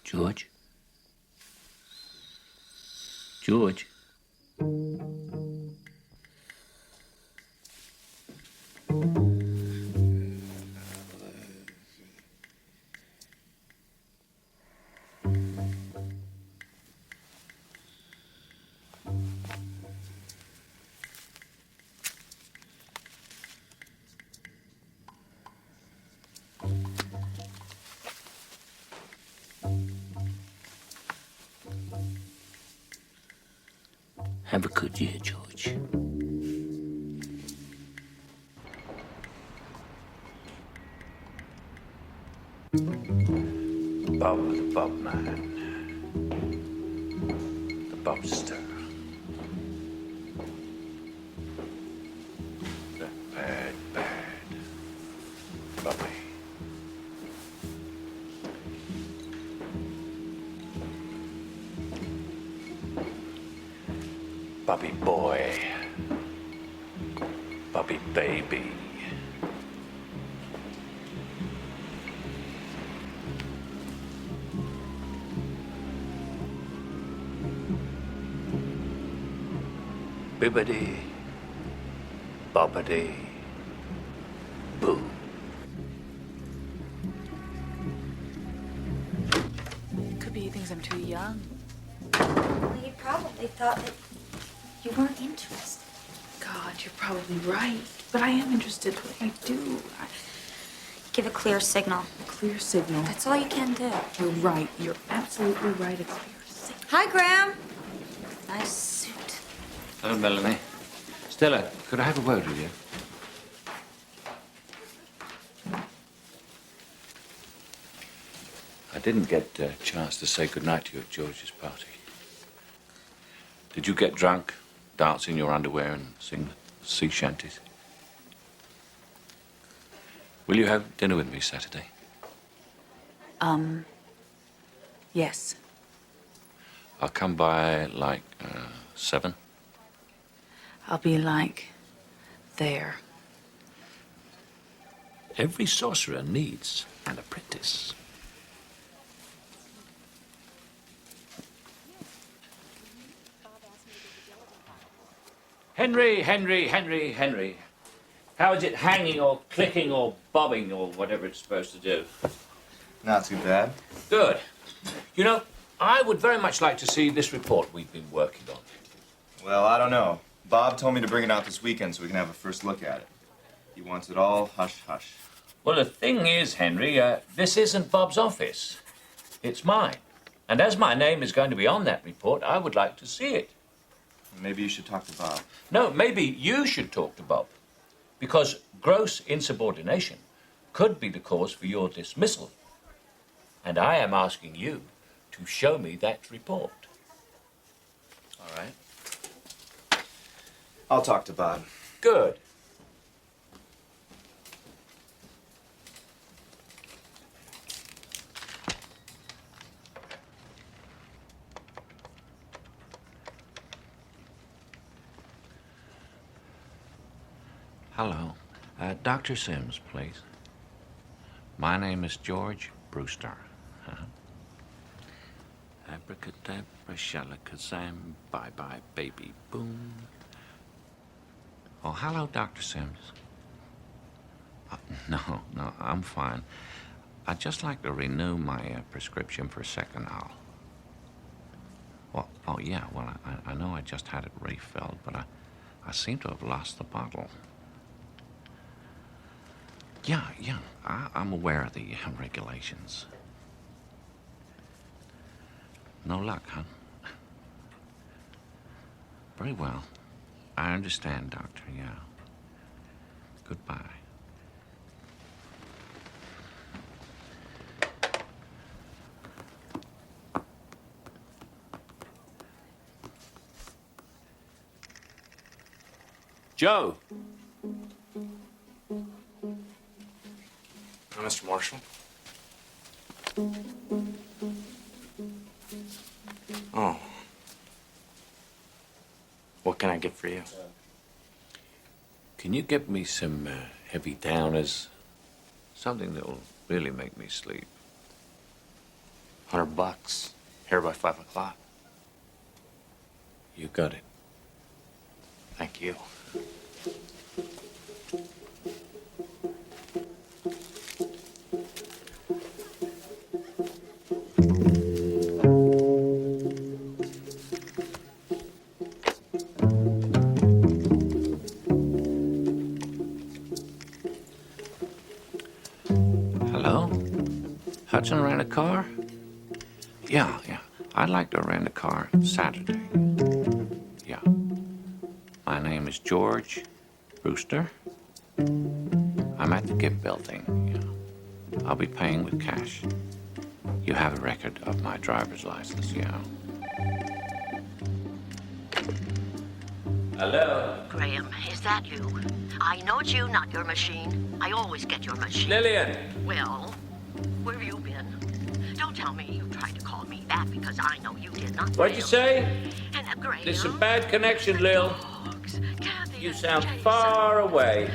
Speaker 1: George? George? Have a good year, George.
Speaker 6: Bob the Bob man. The Bobster. The bad Bobby. Bobby boy. Bobby baby. Bibbidi, bobbidi, boo.
Speaker 10: Could be he thinks I'm too young.
Speaker 7: Well, he probably thought that you weren't interested.
Speaker 10: God, you're probably right. But I am interested. What do I do?
Speaker 7: Give a clear signal.
Speaker 10: A clear signal.
Speaker 7: That's all you can do.
Speaker 10: You're right. You're absolutely right. A clear signal.
Speaker 7: Hi, Graham. Nice suit.
Speaker 6: Hello, Melanie. Stella, could I have a word with you? I didn't get a chance to say goodnight to you at George's party. Did you get drunk, dance in your underwear, and sing sea shanties? Will you have dinner with me Saturday?
Speaker 10: Yes.
Speaker 6: I'll come by like 7.
Speaker 10: I'll be like there.
Speaker 1: Every sorcerer needs an apprentice.
Speaker 6: Henry. How is it hanging or clicking or bobbing or whatever it's supposed to do?
Speaker 9: Not too bad.
Speaker 6: Good. You know, I would very much like to see this report we've been working on.
Speaker 9: Well, I don't know. Bob told me to bring it out this weekend so we can have a first look at it. He wants it all hush-hush.
Speaker 6: Well, the thing is, Henry, this isn't Bob's office. It's mine. And as my name is going to be on that report, I would like to see it.
Speaker 9: Maybe you should talk to Bob.
Speaker 6: No, maybe you should talk to Bob. Because gross insubordination could be the cause for your dismissal. And I am asking you to show me that report.
Speaker 9: All right. I'll talk to Bob.
Speaker 6: Good.
Speaker 2: Hello. Dr. Sims, please. My name is George Brewster. Abracadabra, shalakazam, bye-bye, baby, boom. Oh, hello, Dr. Sims. No, I'm fine. I'd just like to renew my prescription for Seconal. Well, oh, yeah, well, I know I just had it refilled, but I seem to have lost the bottle. Yeah, I'm aware of the regulations. No luck, huh? Very well. I understand, Doctor, yeah. Goodbye.
Speaker 6: Joe.
Speaker 13: Mr. Marshall? Oh. What can I get for you?
Speaker 2: Can you get me some heavy downers? Something that'll really make me sleep.
Speaker 13: $100. Here by 5 o'clock.
Speaker 2: You got it.
Speaker 13: Thank you.
Speaker 2: Hudson rent a car? Yeah. I'd like to rent a car Saturday. Yeah. My name is George Brewster. I'm at the Gift Building. Yeah. I'll be paying with cash. You have a record of my driver's license, yeah.
Speaker 6: Hello?
Speaker 4: Γκρέιαμ, is that you? I know it's you, not your machine. I always get your machine.
Speaker 6: Lillian!
Speaker 4: Well, where have you been? Don't tell me you tried to call me back because I know you did not.
Speaker 6: What'd you say?
Speaker 4: And Γκρέιαμ.
Speaker 6: There's some bad connection, Lil. You sound far away.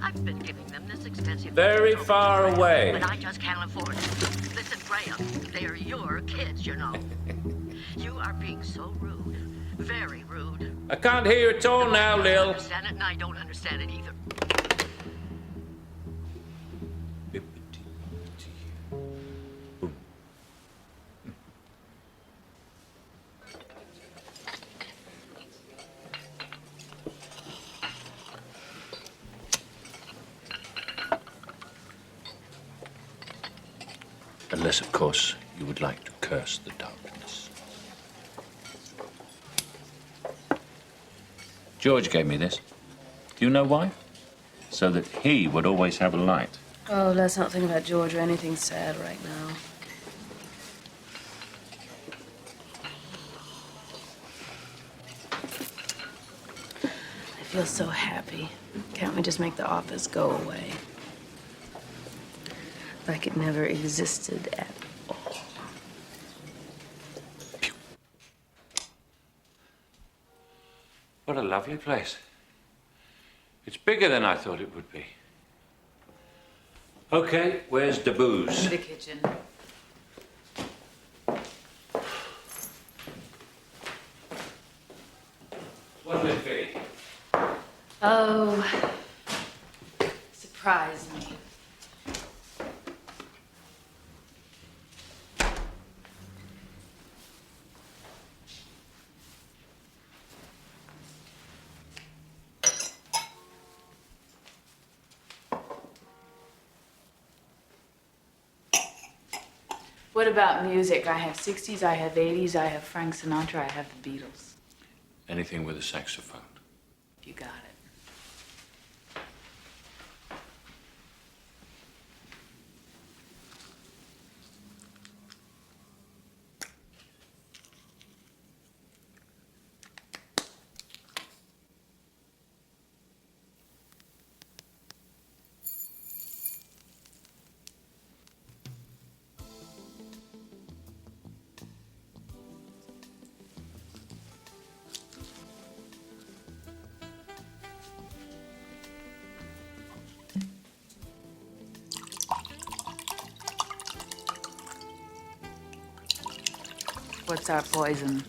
Speaker 4: I've been giving them this expensive...
Speaker 6: Very far away.
Speaker 4: But I just can't afford it. Listen, Γκρέιαμ, they're your kids, you know. You are being so rude. Very rude.
Speaker 6: I can't hear you at all now, Lil.
Speaker 4: I don't understand it, and I don't understand it either.
Speaker 2: Unless, of course, you would like to curse the darkness. George gave me this. Do you know why? So that he would always have a light.
Speaker 21: Oh, let's not think about George or anything sad right now. I feel so happy. Can't we just make the office go away? Like it never existed at all.
Speaker 2: What a lovely place. It's bigger than I thought it would be. Okay, where's the booze?
Speaker 21: In the kitchen.
Speaker 2: What'll it be?
Speaker 21: Oh, surprise me. What about music? I have 60s, I have 80s, I have Frank Sinatra, I have the Beatles.
Speaker 2: Anything with a saxophone.
Speaker 21: You got it.
Speaker 15: What's our poison?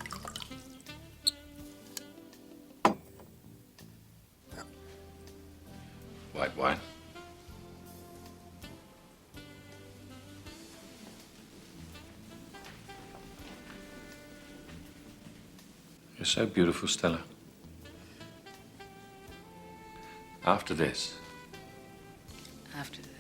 Speaker 2: White wine. You're so beautiful, Stella. After this.
Speaker 15: After this.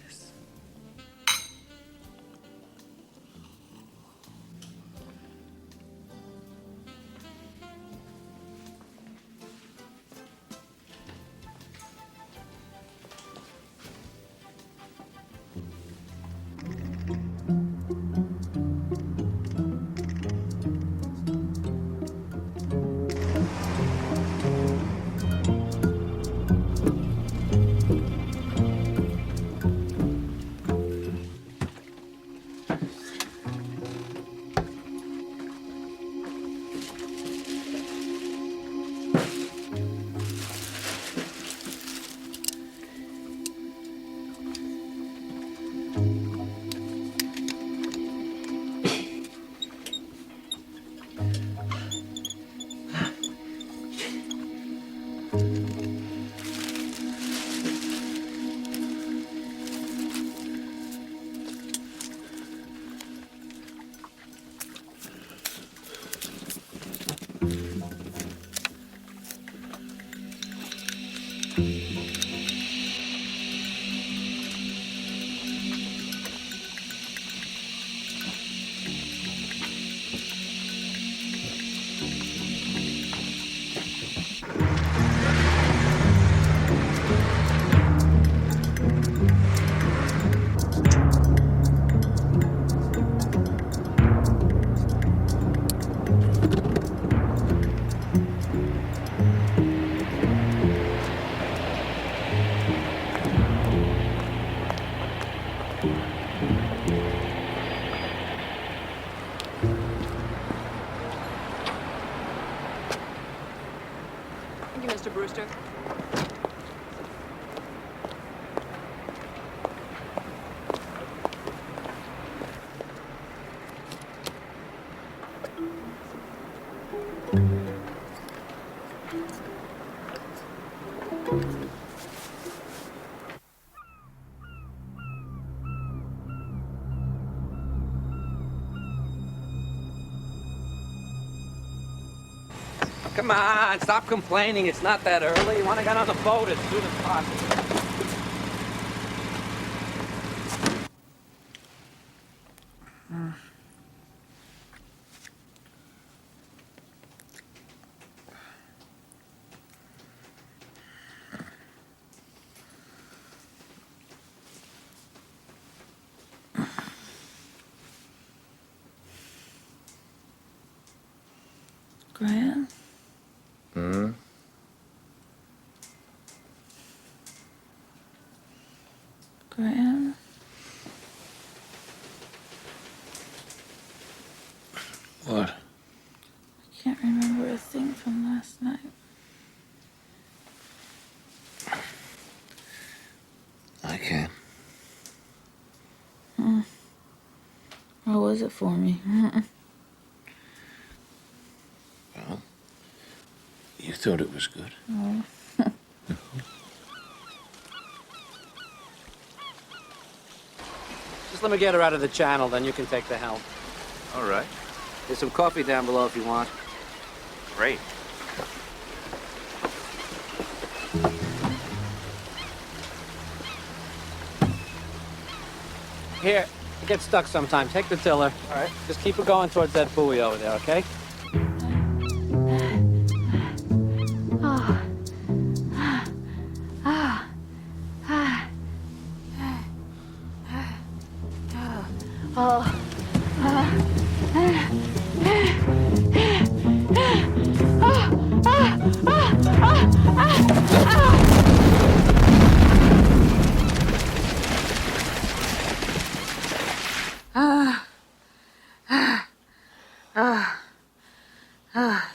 Speaker 20: Mr. Brewster.
Speaker 13: Come on, stop complaining. It's not that early. You want to get on the boat as soon as possible.
Speaker 15: Graham?
Speaker 2: Hmm?
Speaker 15: Graham?
Speaker 2: What?
Speaker 15: I can't remember a thing from last night.
Speaker 2: I can.
Speaker 15: How was it for me?
Speaker 2: Well, you thought it was good.
Speaker 15: Oh.
Speaker 13: Just let me get her out of the channel, then you can take the helm.
Speaker 9: All right.
Speaker 13: There's some coffee down below if you want.
Speaker 9: Great.
Speaker 13: Here, it gets stuck sometimes. Take the tiller. All right. Just keep it going towards that buoy over there, okay?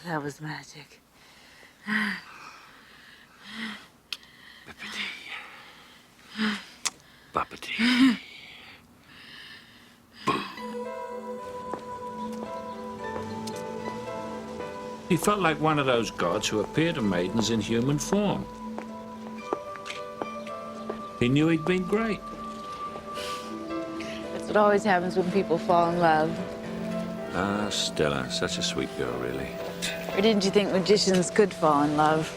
Speaker 15: That was magic.
Speaker 2: Bappity.
Speaker 1: He felt like one of those gods who appear to maidens in human form. He knew he'd been great.
Speaker 15: That's what always happens when people fall in love.
Speaker 1: Ah, Stella, such a sweet girl, really.
Speaker 15: Or didn't you think magicians could fall in love?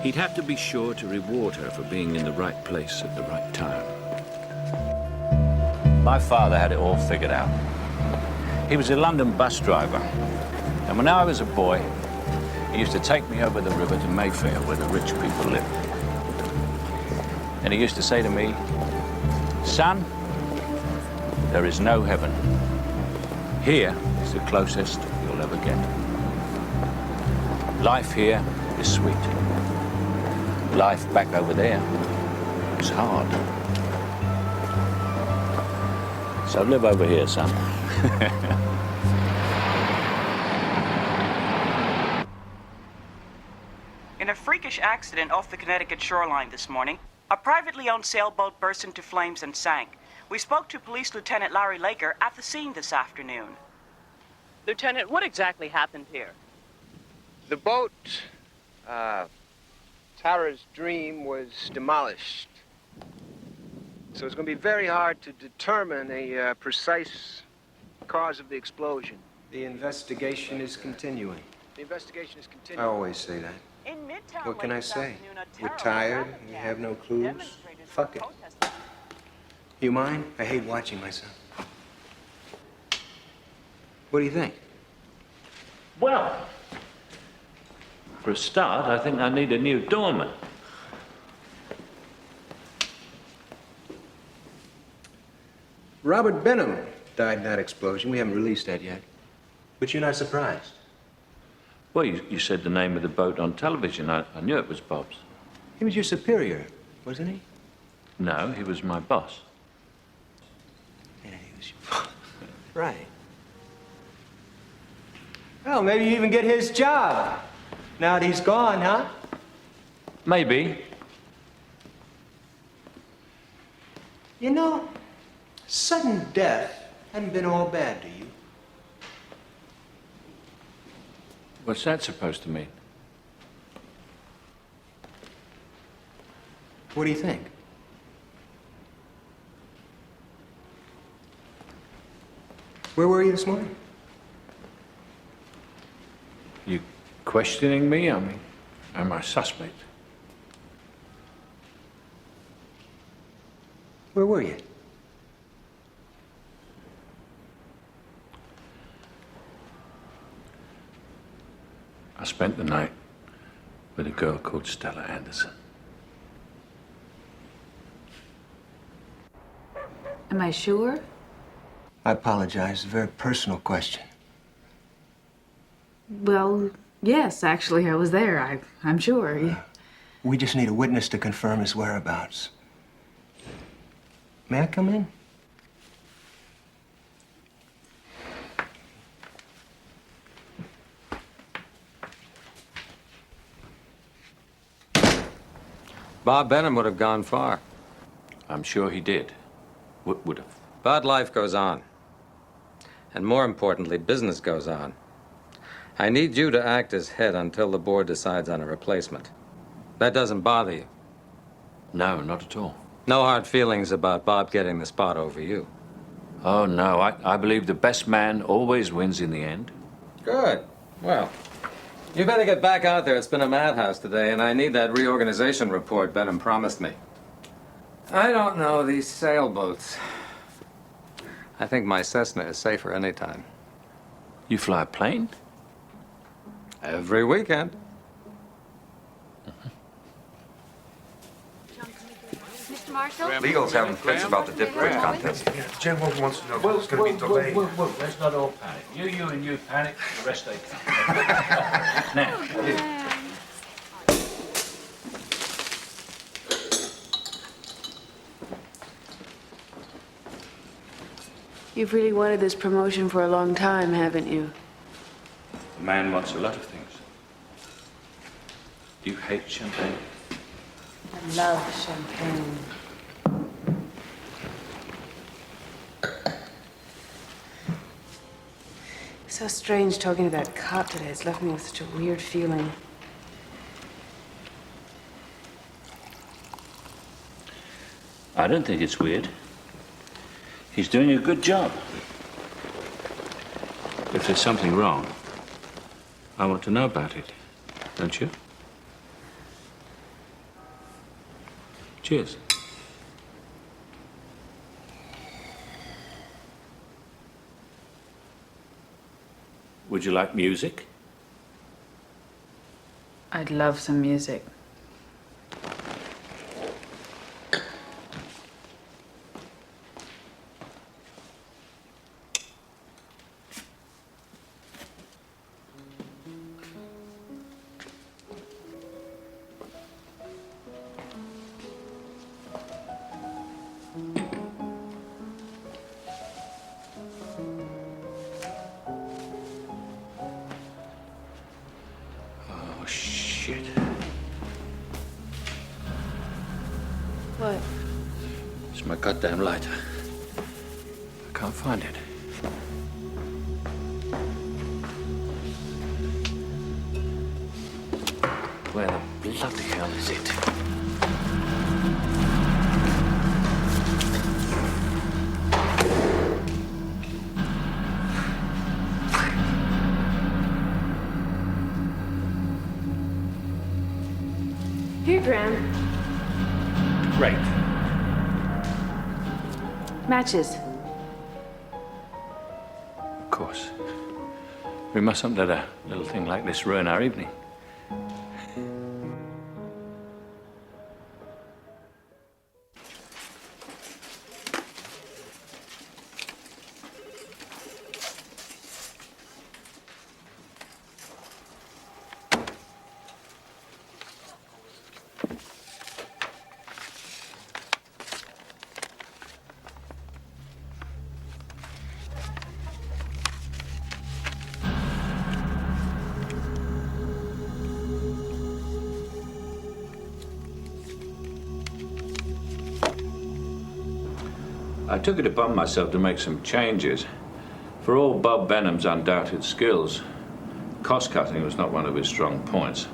Speaker 1: He'd have to be sure to reward her for being in the right place at the right time.
Speaker 6: My father had it all figured out. He was a London bus driver. And when I was a boy, he used to take me over the river to Mayfair, where the rich people lived. And he used to say to me, "Son, there is no heaven. Here is the closest you'll ever get. Life here is sweet. Life back over there is hard. So live over here, son."
Speaker 16: In a freakish accident off the Connecticut shoreline this morning, a privately owned sailboat burst into flames and sank. We spoke to Police Lieutenant Larry Laker at the scene this afternoon. Lieutenant, what exactly happened here?
Speaker 14: The boat, Tara's Dream, was demolished. So it's going to be very hard to determine a precise cause of the explosion. The investigation is continuing. The investigation is continuing. I always say that.
Speaker 16: In Midtown
Speaker 14: What can I
Speaker 16: late this
Speaker 14: say?
Speaker 16: afternoon, a
Speaker 14: We're
Speaker 16: terror
Speaker 14: tired,
Speaker 16: attack
Speaker 14: we
Speaker 16: began.
Speaker 14: have no clues.
Speaker 16: Demonstrators
Speaker 14: Fuck it.
Speaker 16: protested.
Speaker 14: You mind? I hate watching myself. What do you think?
Speaker 1: Well, for a start, I think I need a new doorman.
Speaker 14: Robert Benham died in that explosion. We haven't released that yet. But you're not surprised.
Speaker 1: Well, you said the name of the boat on television. I knew it was Bob's.
Speaker 14: He was your superior, wasn't he?
Speaker 1: No, he was my boss.
Speaker 14: Yeah, he was your boss. Right. Well, maybe you even get his job. Now that he's gone, huh?
Speaker 1: Maybe.
Speaker 14: You know, sudden death hasn't been all bad to you.
Speaker 1: What's that supposed to mean?
Speaker 14: What do you think? Where were you this morning?
Speaker 1: You questioning me? I mean, am I suspect?
Speaker 14: Where were you?
Speaker 1: I spent the night with a girl called Stella Anderson.
Speaker 15: Am I sure?
Speaker 14: I apologize. It's a very personal question.
Speaker 15: Well, yes, actually, I was there. I'm sure.
Speaker 14: We just need a witness to confirm his whereabouts. May I come in?
Speaker 13: Bob Benham would have gone far.
Speaker 1: I'm sure he did. Would have.
Speaker 13: But life goes on. And more importantly, business goes on. I need you to act as head until the board decides on a replacement. That doesn't bother you?
Speaker 1: No, not at all.
Speaker 13: No hard feelings about Bob getting the spot over you?
Speaker 1: Oh, no. I believe the best man always wins in the end.
Speaker 13: Good. Well, you better get back out there. It's been a madhouse today, and I need that reorganization report Benham promised me. I don't know these sailboats. I think my Cessna is safer anytime.
Speaker 1: You fly a plane?
Speaker 13: Every weekend.
Speaker 19: Mr. Marshall?
Speaker 12: Legal's having fits about the dip quiz contest.
Speaker 5: Jen wants to know if it's going to be delayed.
Speaker 1: Whoa. Let's not all panic. You and you panic. The rest they come. Now,
Speaker 15: You've really wanted this promotion for a long time, haven't you?
Speaker 1: a man wants a lot of things. Do you hate champagne?
Speaker 15: I love champagne.
Speaker 8: so strange talking to that cop today. It's left me with such a weird feeling.
Speaker 6: I don't think it's weird. He's doing a good job. If there's something wrong, I want to know about it, don't you? Cheers. Would you like music?
Speaker 15: I'd love some music.
Speaker 6: Oh, shit.
Speaker 15: What?
Speaker 6: It's my goddamn lighter. I can't find it. Where the bloody hell is it?
Speaker 18: Here, Graham.
Speaker 6: Great.
Speaker 15: Matches.
Speaker 6: Of course. We mustn't let a little thing like this ruin our evening. I took it upon myself to make some changes. For all Bob Benham's undoubted skills, cost-cutting was not one of his strong points.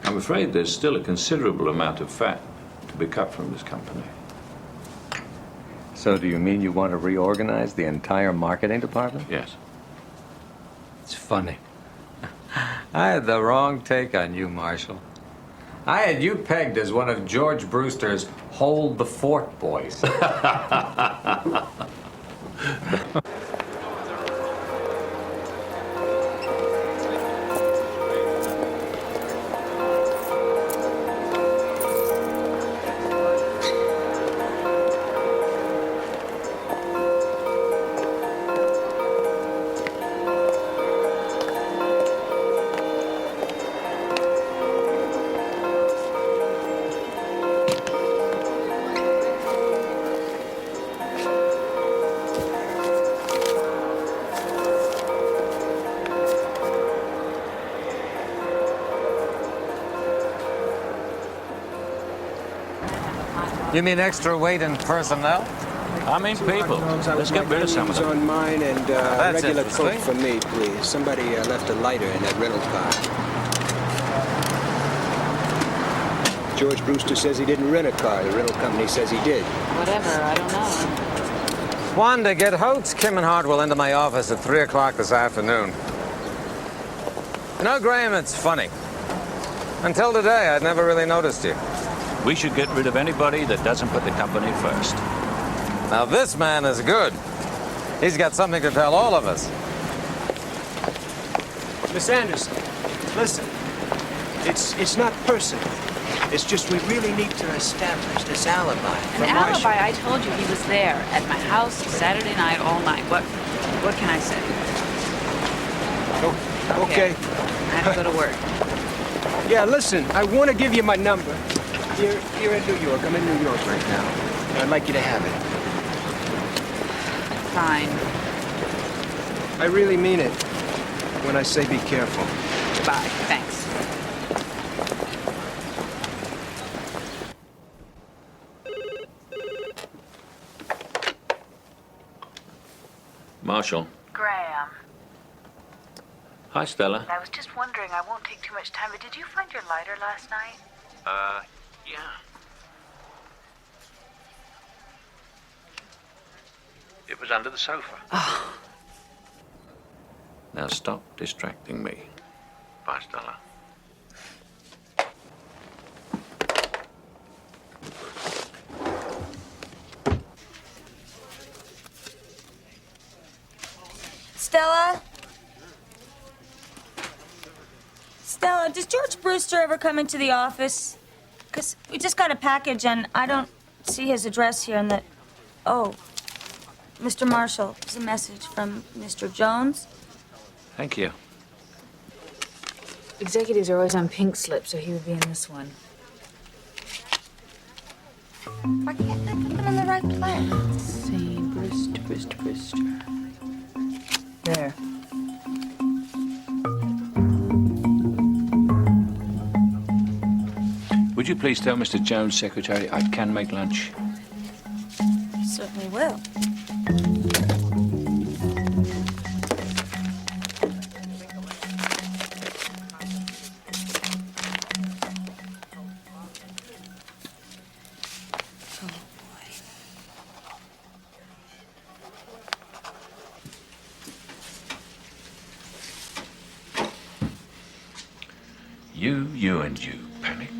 Speaker 6: I'm afraid there's still a considerable amount of fat to be cut from this company.
Speaker 13: So do you mean you want to reorganize the entire marketing department?
Speaker 6: Yes.
Speaker 13: It's funny. I had the wrong take on you, Marshall. I had you pegged as one of George Brewster's hold the fort boys. You mean extra weight in personnel?
Speaker 6: I mean people. Let's get rid of some of them.
Speaker 14: On mine and
Speaker 13: That's
Speaker 14: regular
Speaker 13: interesting.
Speaker 14: Coke for me, please. Somebody left a lighter in that rental car. George Brewster says he didn't rent a car. The rental company says he did.
Speaker 15: Whatever, I don't know.
Speaker 13: Wanda, get Holtz, Kim, and Hartwell into my office at 3 o'clock this afternoon. You know, Γκρέιαμ, it's funny. Until today, I'd never really noticed you.
Speaker 6: We should get rid of anybody that doesn't put the company first.
Speaker 13: Now, this man is good. He's got something to tell all of us.
Speaker 14: Miss Anderson, listen. It's not personal. It's just we really need to establish this alibi.
Speaker 15: An alibi? I told you he was there at my house Saturday night all night. What can I say?
Speaker 14: Oh, okay.
Speaker 15: I have to go to work.
Speaker 14: Yeah, listen, I want to give you my number. Here in New York. I'm in New York right now. And I'd like you to have it.
Speaker 15: Fine.
Speaker 14: I really mean it when I say be careful.
Speaker 15: Bye. Thanks.
Speaker 6: Marshall.
Speaker 15: Γκρέιαμ.
Speaker 6: Hi, Stella.
Speaker 15: I was just wondering, I won't take too much time, but did you find your lighter last night?
Speaker 6: Yeah. It was under the sofa.
Speaker 15: Oh.
Speaker 6: Now stop distracting me. Bye, Stella.
Speaker 7: Stella? Stella, does George Brewster ever come into the office? Because we just got a package and I don't see his address here and that... Oh, Mr. Marshall, there's a message from Mr. Jones.
Speaker 6: Thank you.
Speaker 10: Executives are always on pink slips, so he would be in this one.
Speaker 7: Why can't they put them in the right place?
Speaker 10: Let's see, Brewster. There.
Speaker 6: Would you please tell Mr. Jones, Secretary, I can make lunch?
Speaker 7: Certainly will.
Speaker 6: You and you panic.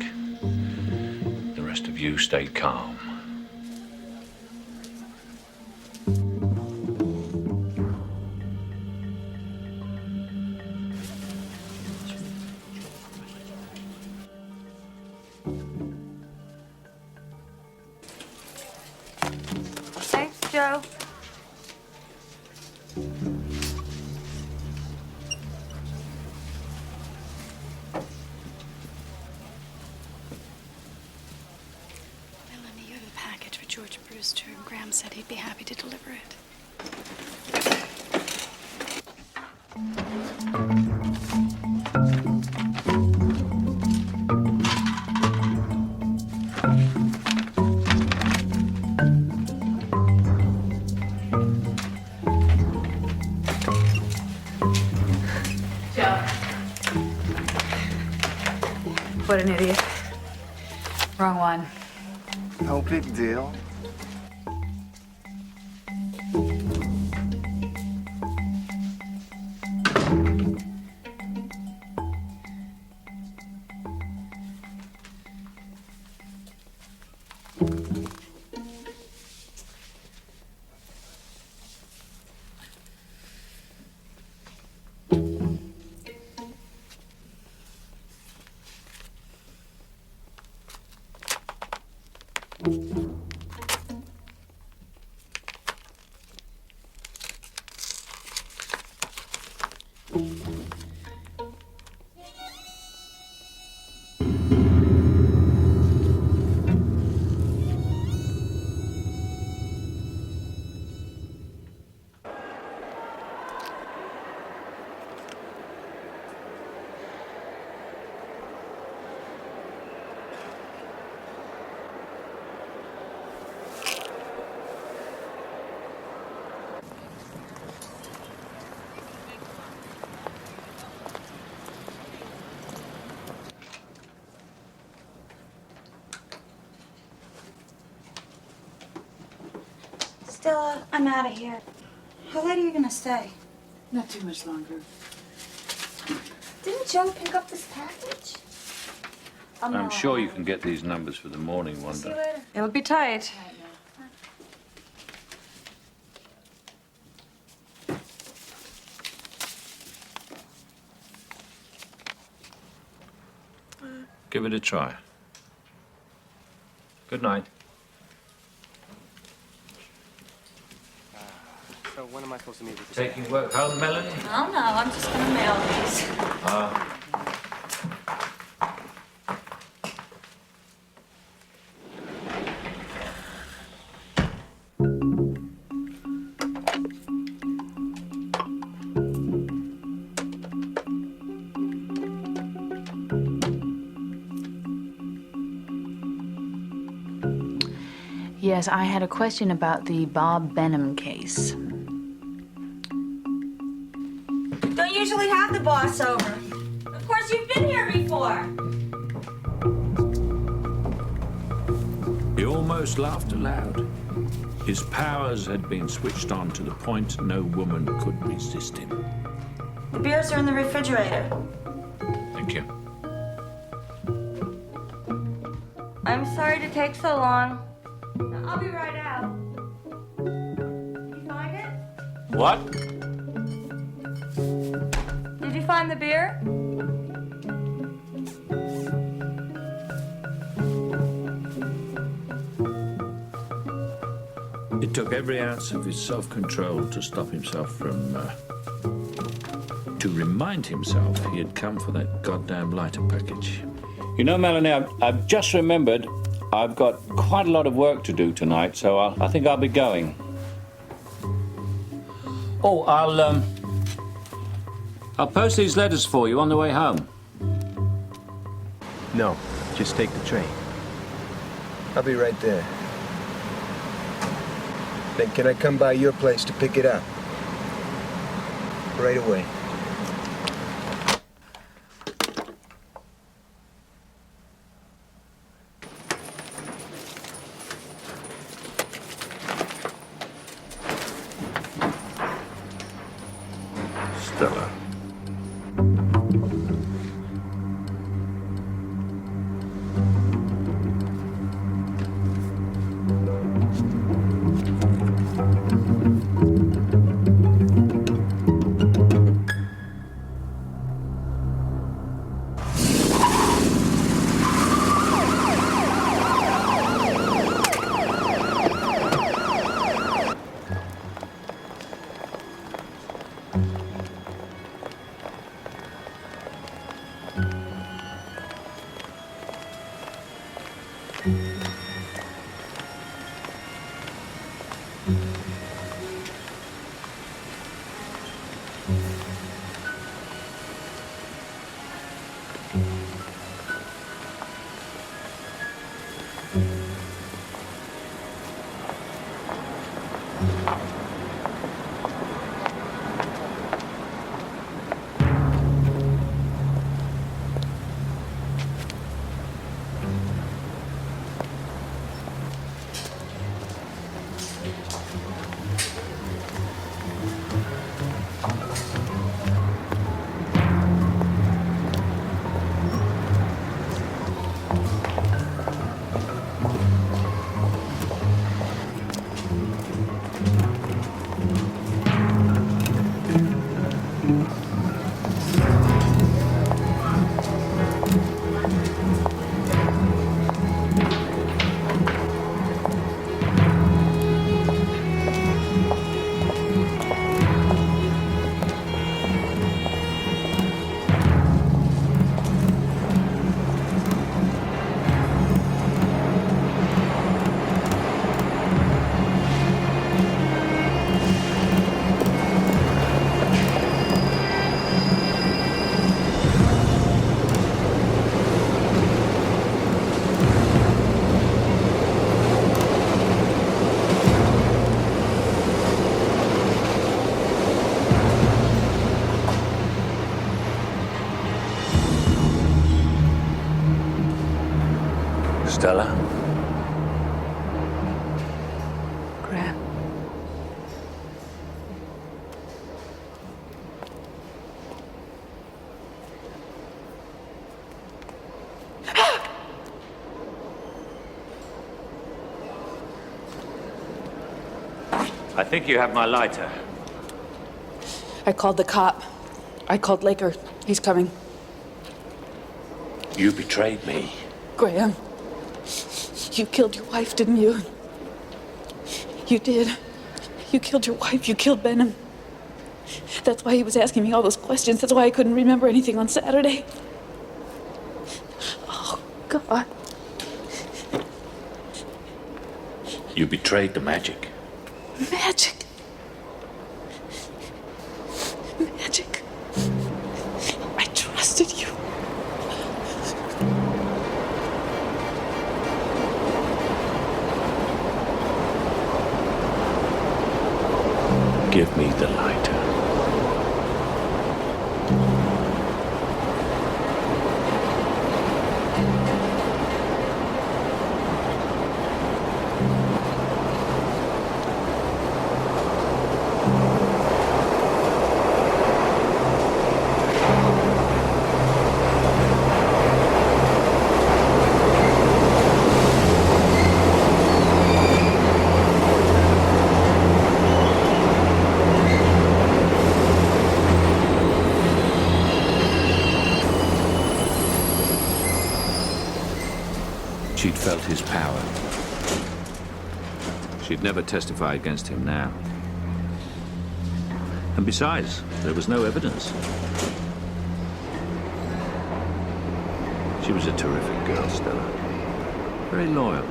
Speaker 6: The rest of you stay calm.
Speaker 7: Thanks, Joe.
Speaker 17: George Brewster, and Graham said he'd be happy to deliver it.
Speaker 10: Joe. What an idiot. Wrong one.
Speaker 9: No big deal.
Speaker 7: Stella, I'm out of here. How late are you gonna stay?
Speaker 10: Not too much longer.
Speaker 7: Didn't Joe pick up this package?
Speaker 6: I'm sure you can get these numbers for the morning,
Speaker 7: See you
Speaker 6: Wanda.
Speaker 7: later.
Speaker 10: It'll be tight.
Speaker 6: Give it a try. Good night.
Speaker 14: So when am I supposed to meet with you?
Speaker 6: Taking work home, Melanie?
Speaker 7: Oh, no, I'm just gonna mail these.
Speaker 10: Yes, I had a question about the Bob Benham case.
Speaker 7: Don't you usually have the boss over. Of course, you've been here before.
Speaker 1: He almost laughed aloud. His powers had been switched on to the point no woman could resist him.
Speaker 7: The beers are in the refrigerator.
Speaker 1: Thank you.
Speaker 7: I'm sorry to take so long. I'll be right out. You find it?
Speaker 6: What?
Speaker 7: Did you find the beer?
Speaker 1: It took every ounce of his self-control to stop himself from... to remind himself he had come for that goddamn lighter package.
Speaker 6: You know, Melanie, I've just remembered I've got quite a lot of work to do tonight, so I think I'll be going. Oh, I'll post these letters for you on the way home.
Speaker 14: No, just take the train. I'll be right there. Then can I come by your place to pick it up? Right away.
Speaker 1: Stella.
Speaker 6: Stella?
Speaker 15: Graham.
Speaker 6: I think you have my lighter.
Speaker 15: I called the cop. I called Laker. He's coming.
Speaker 6: You betrayed me.
Speaker 15: Graham, you killed your wife, didn't you? You did. You killed your wife. You killed Benham. That's why he was asking me all those questions. That's why I couldn't remember anything on Saturday. Oh, God.
Speaker 6: You betrayed the magic.
Speaker 15: Magic. Magic. I trusted you.
Speaker 6: Give me the lighter. She'd felt his power. She'd never testify against him now. And besides, there was no evidence. She was a terrific girl, Stella. Very loyal.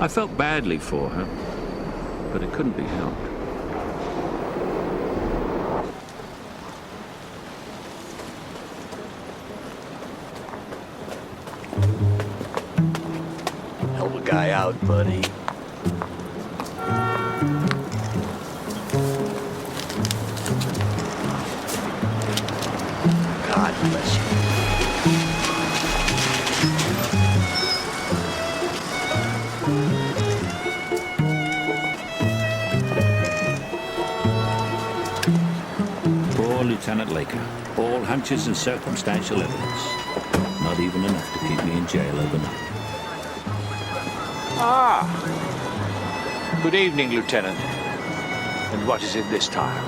Speaker 6: I felt badly for her, but it couldn't be helped.
Speaker 3: Help a guy out, buddy. God bless you.
Speaker 6: Poor Lieutenant Laker. All hunches and circumstantial evidence. Not even enough to keep me in jail overnight. Ah! Good evening, Lieutenant. And what is it this time?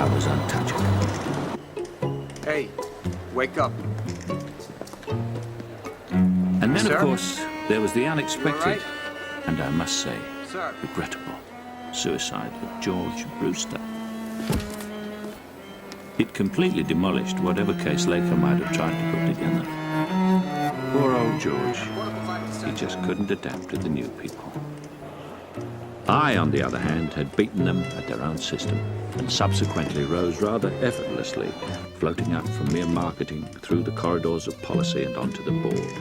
Speaker 6: I was untouchable.
Speaker 3: Hey, wake up.
Speaker 6: And then,
Speaker 3: Sir?
Speaker 6: of course, there was the unexpected,
Speaker 3: right?
Speaker 6: and I must say,
Speaker 3: Sir.
Speaker 6: regrettable suicide of George Brewster. It completely demolished whatever case Laker might have tried to put together. Poor old George. He just couldn't adapt to the new people. I, on the other hand, had beaten them at their own system and subsequently rose rather effortlessly, floating up from mere marketing through the corridors of policy and onto the board,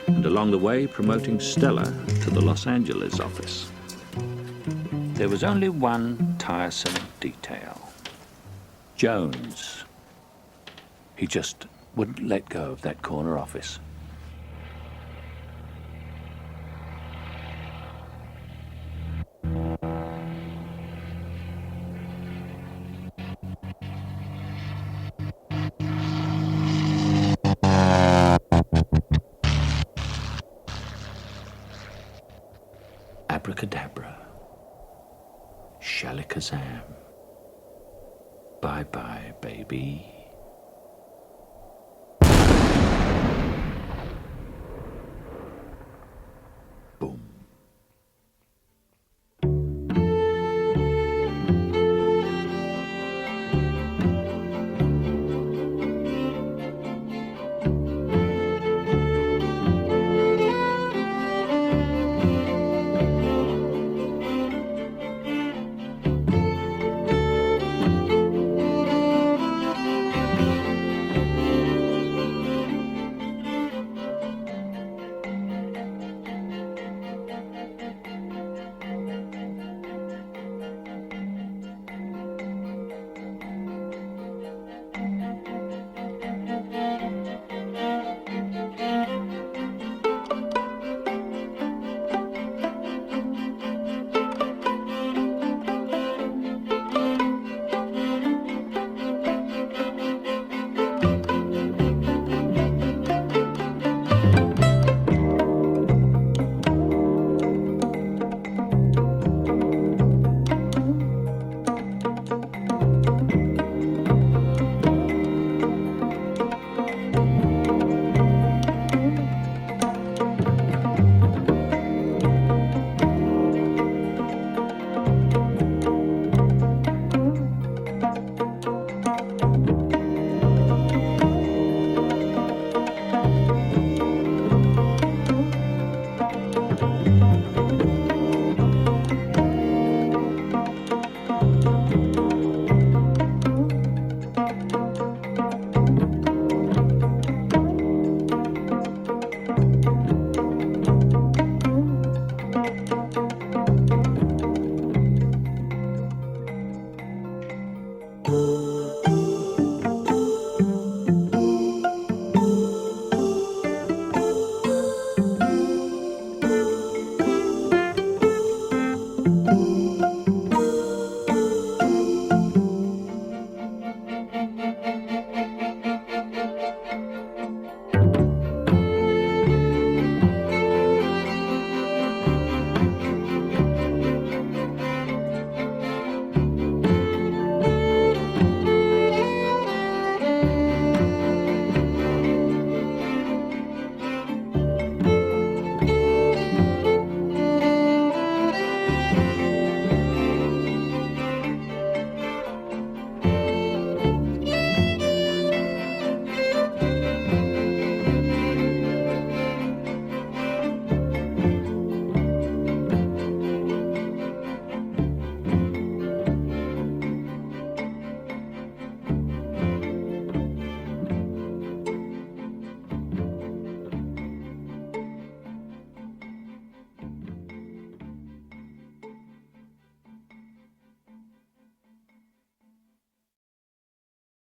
Speaker 6: and along the way promoting Stella to the Los Angeles office. There was only one tiresome detail. Jones. He just wouldn't let go of that corner office. Abracadabra. Shalikazam. Bye-bye, baby. Boom.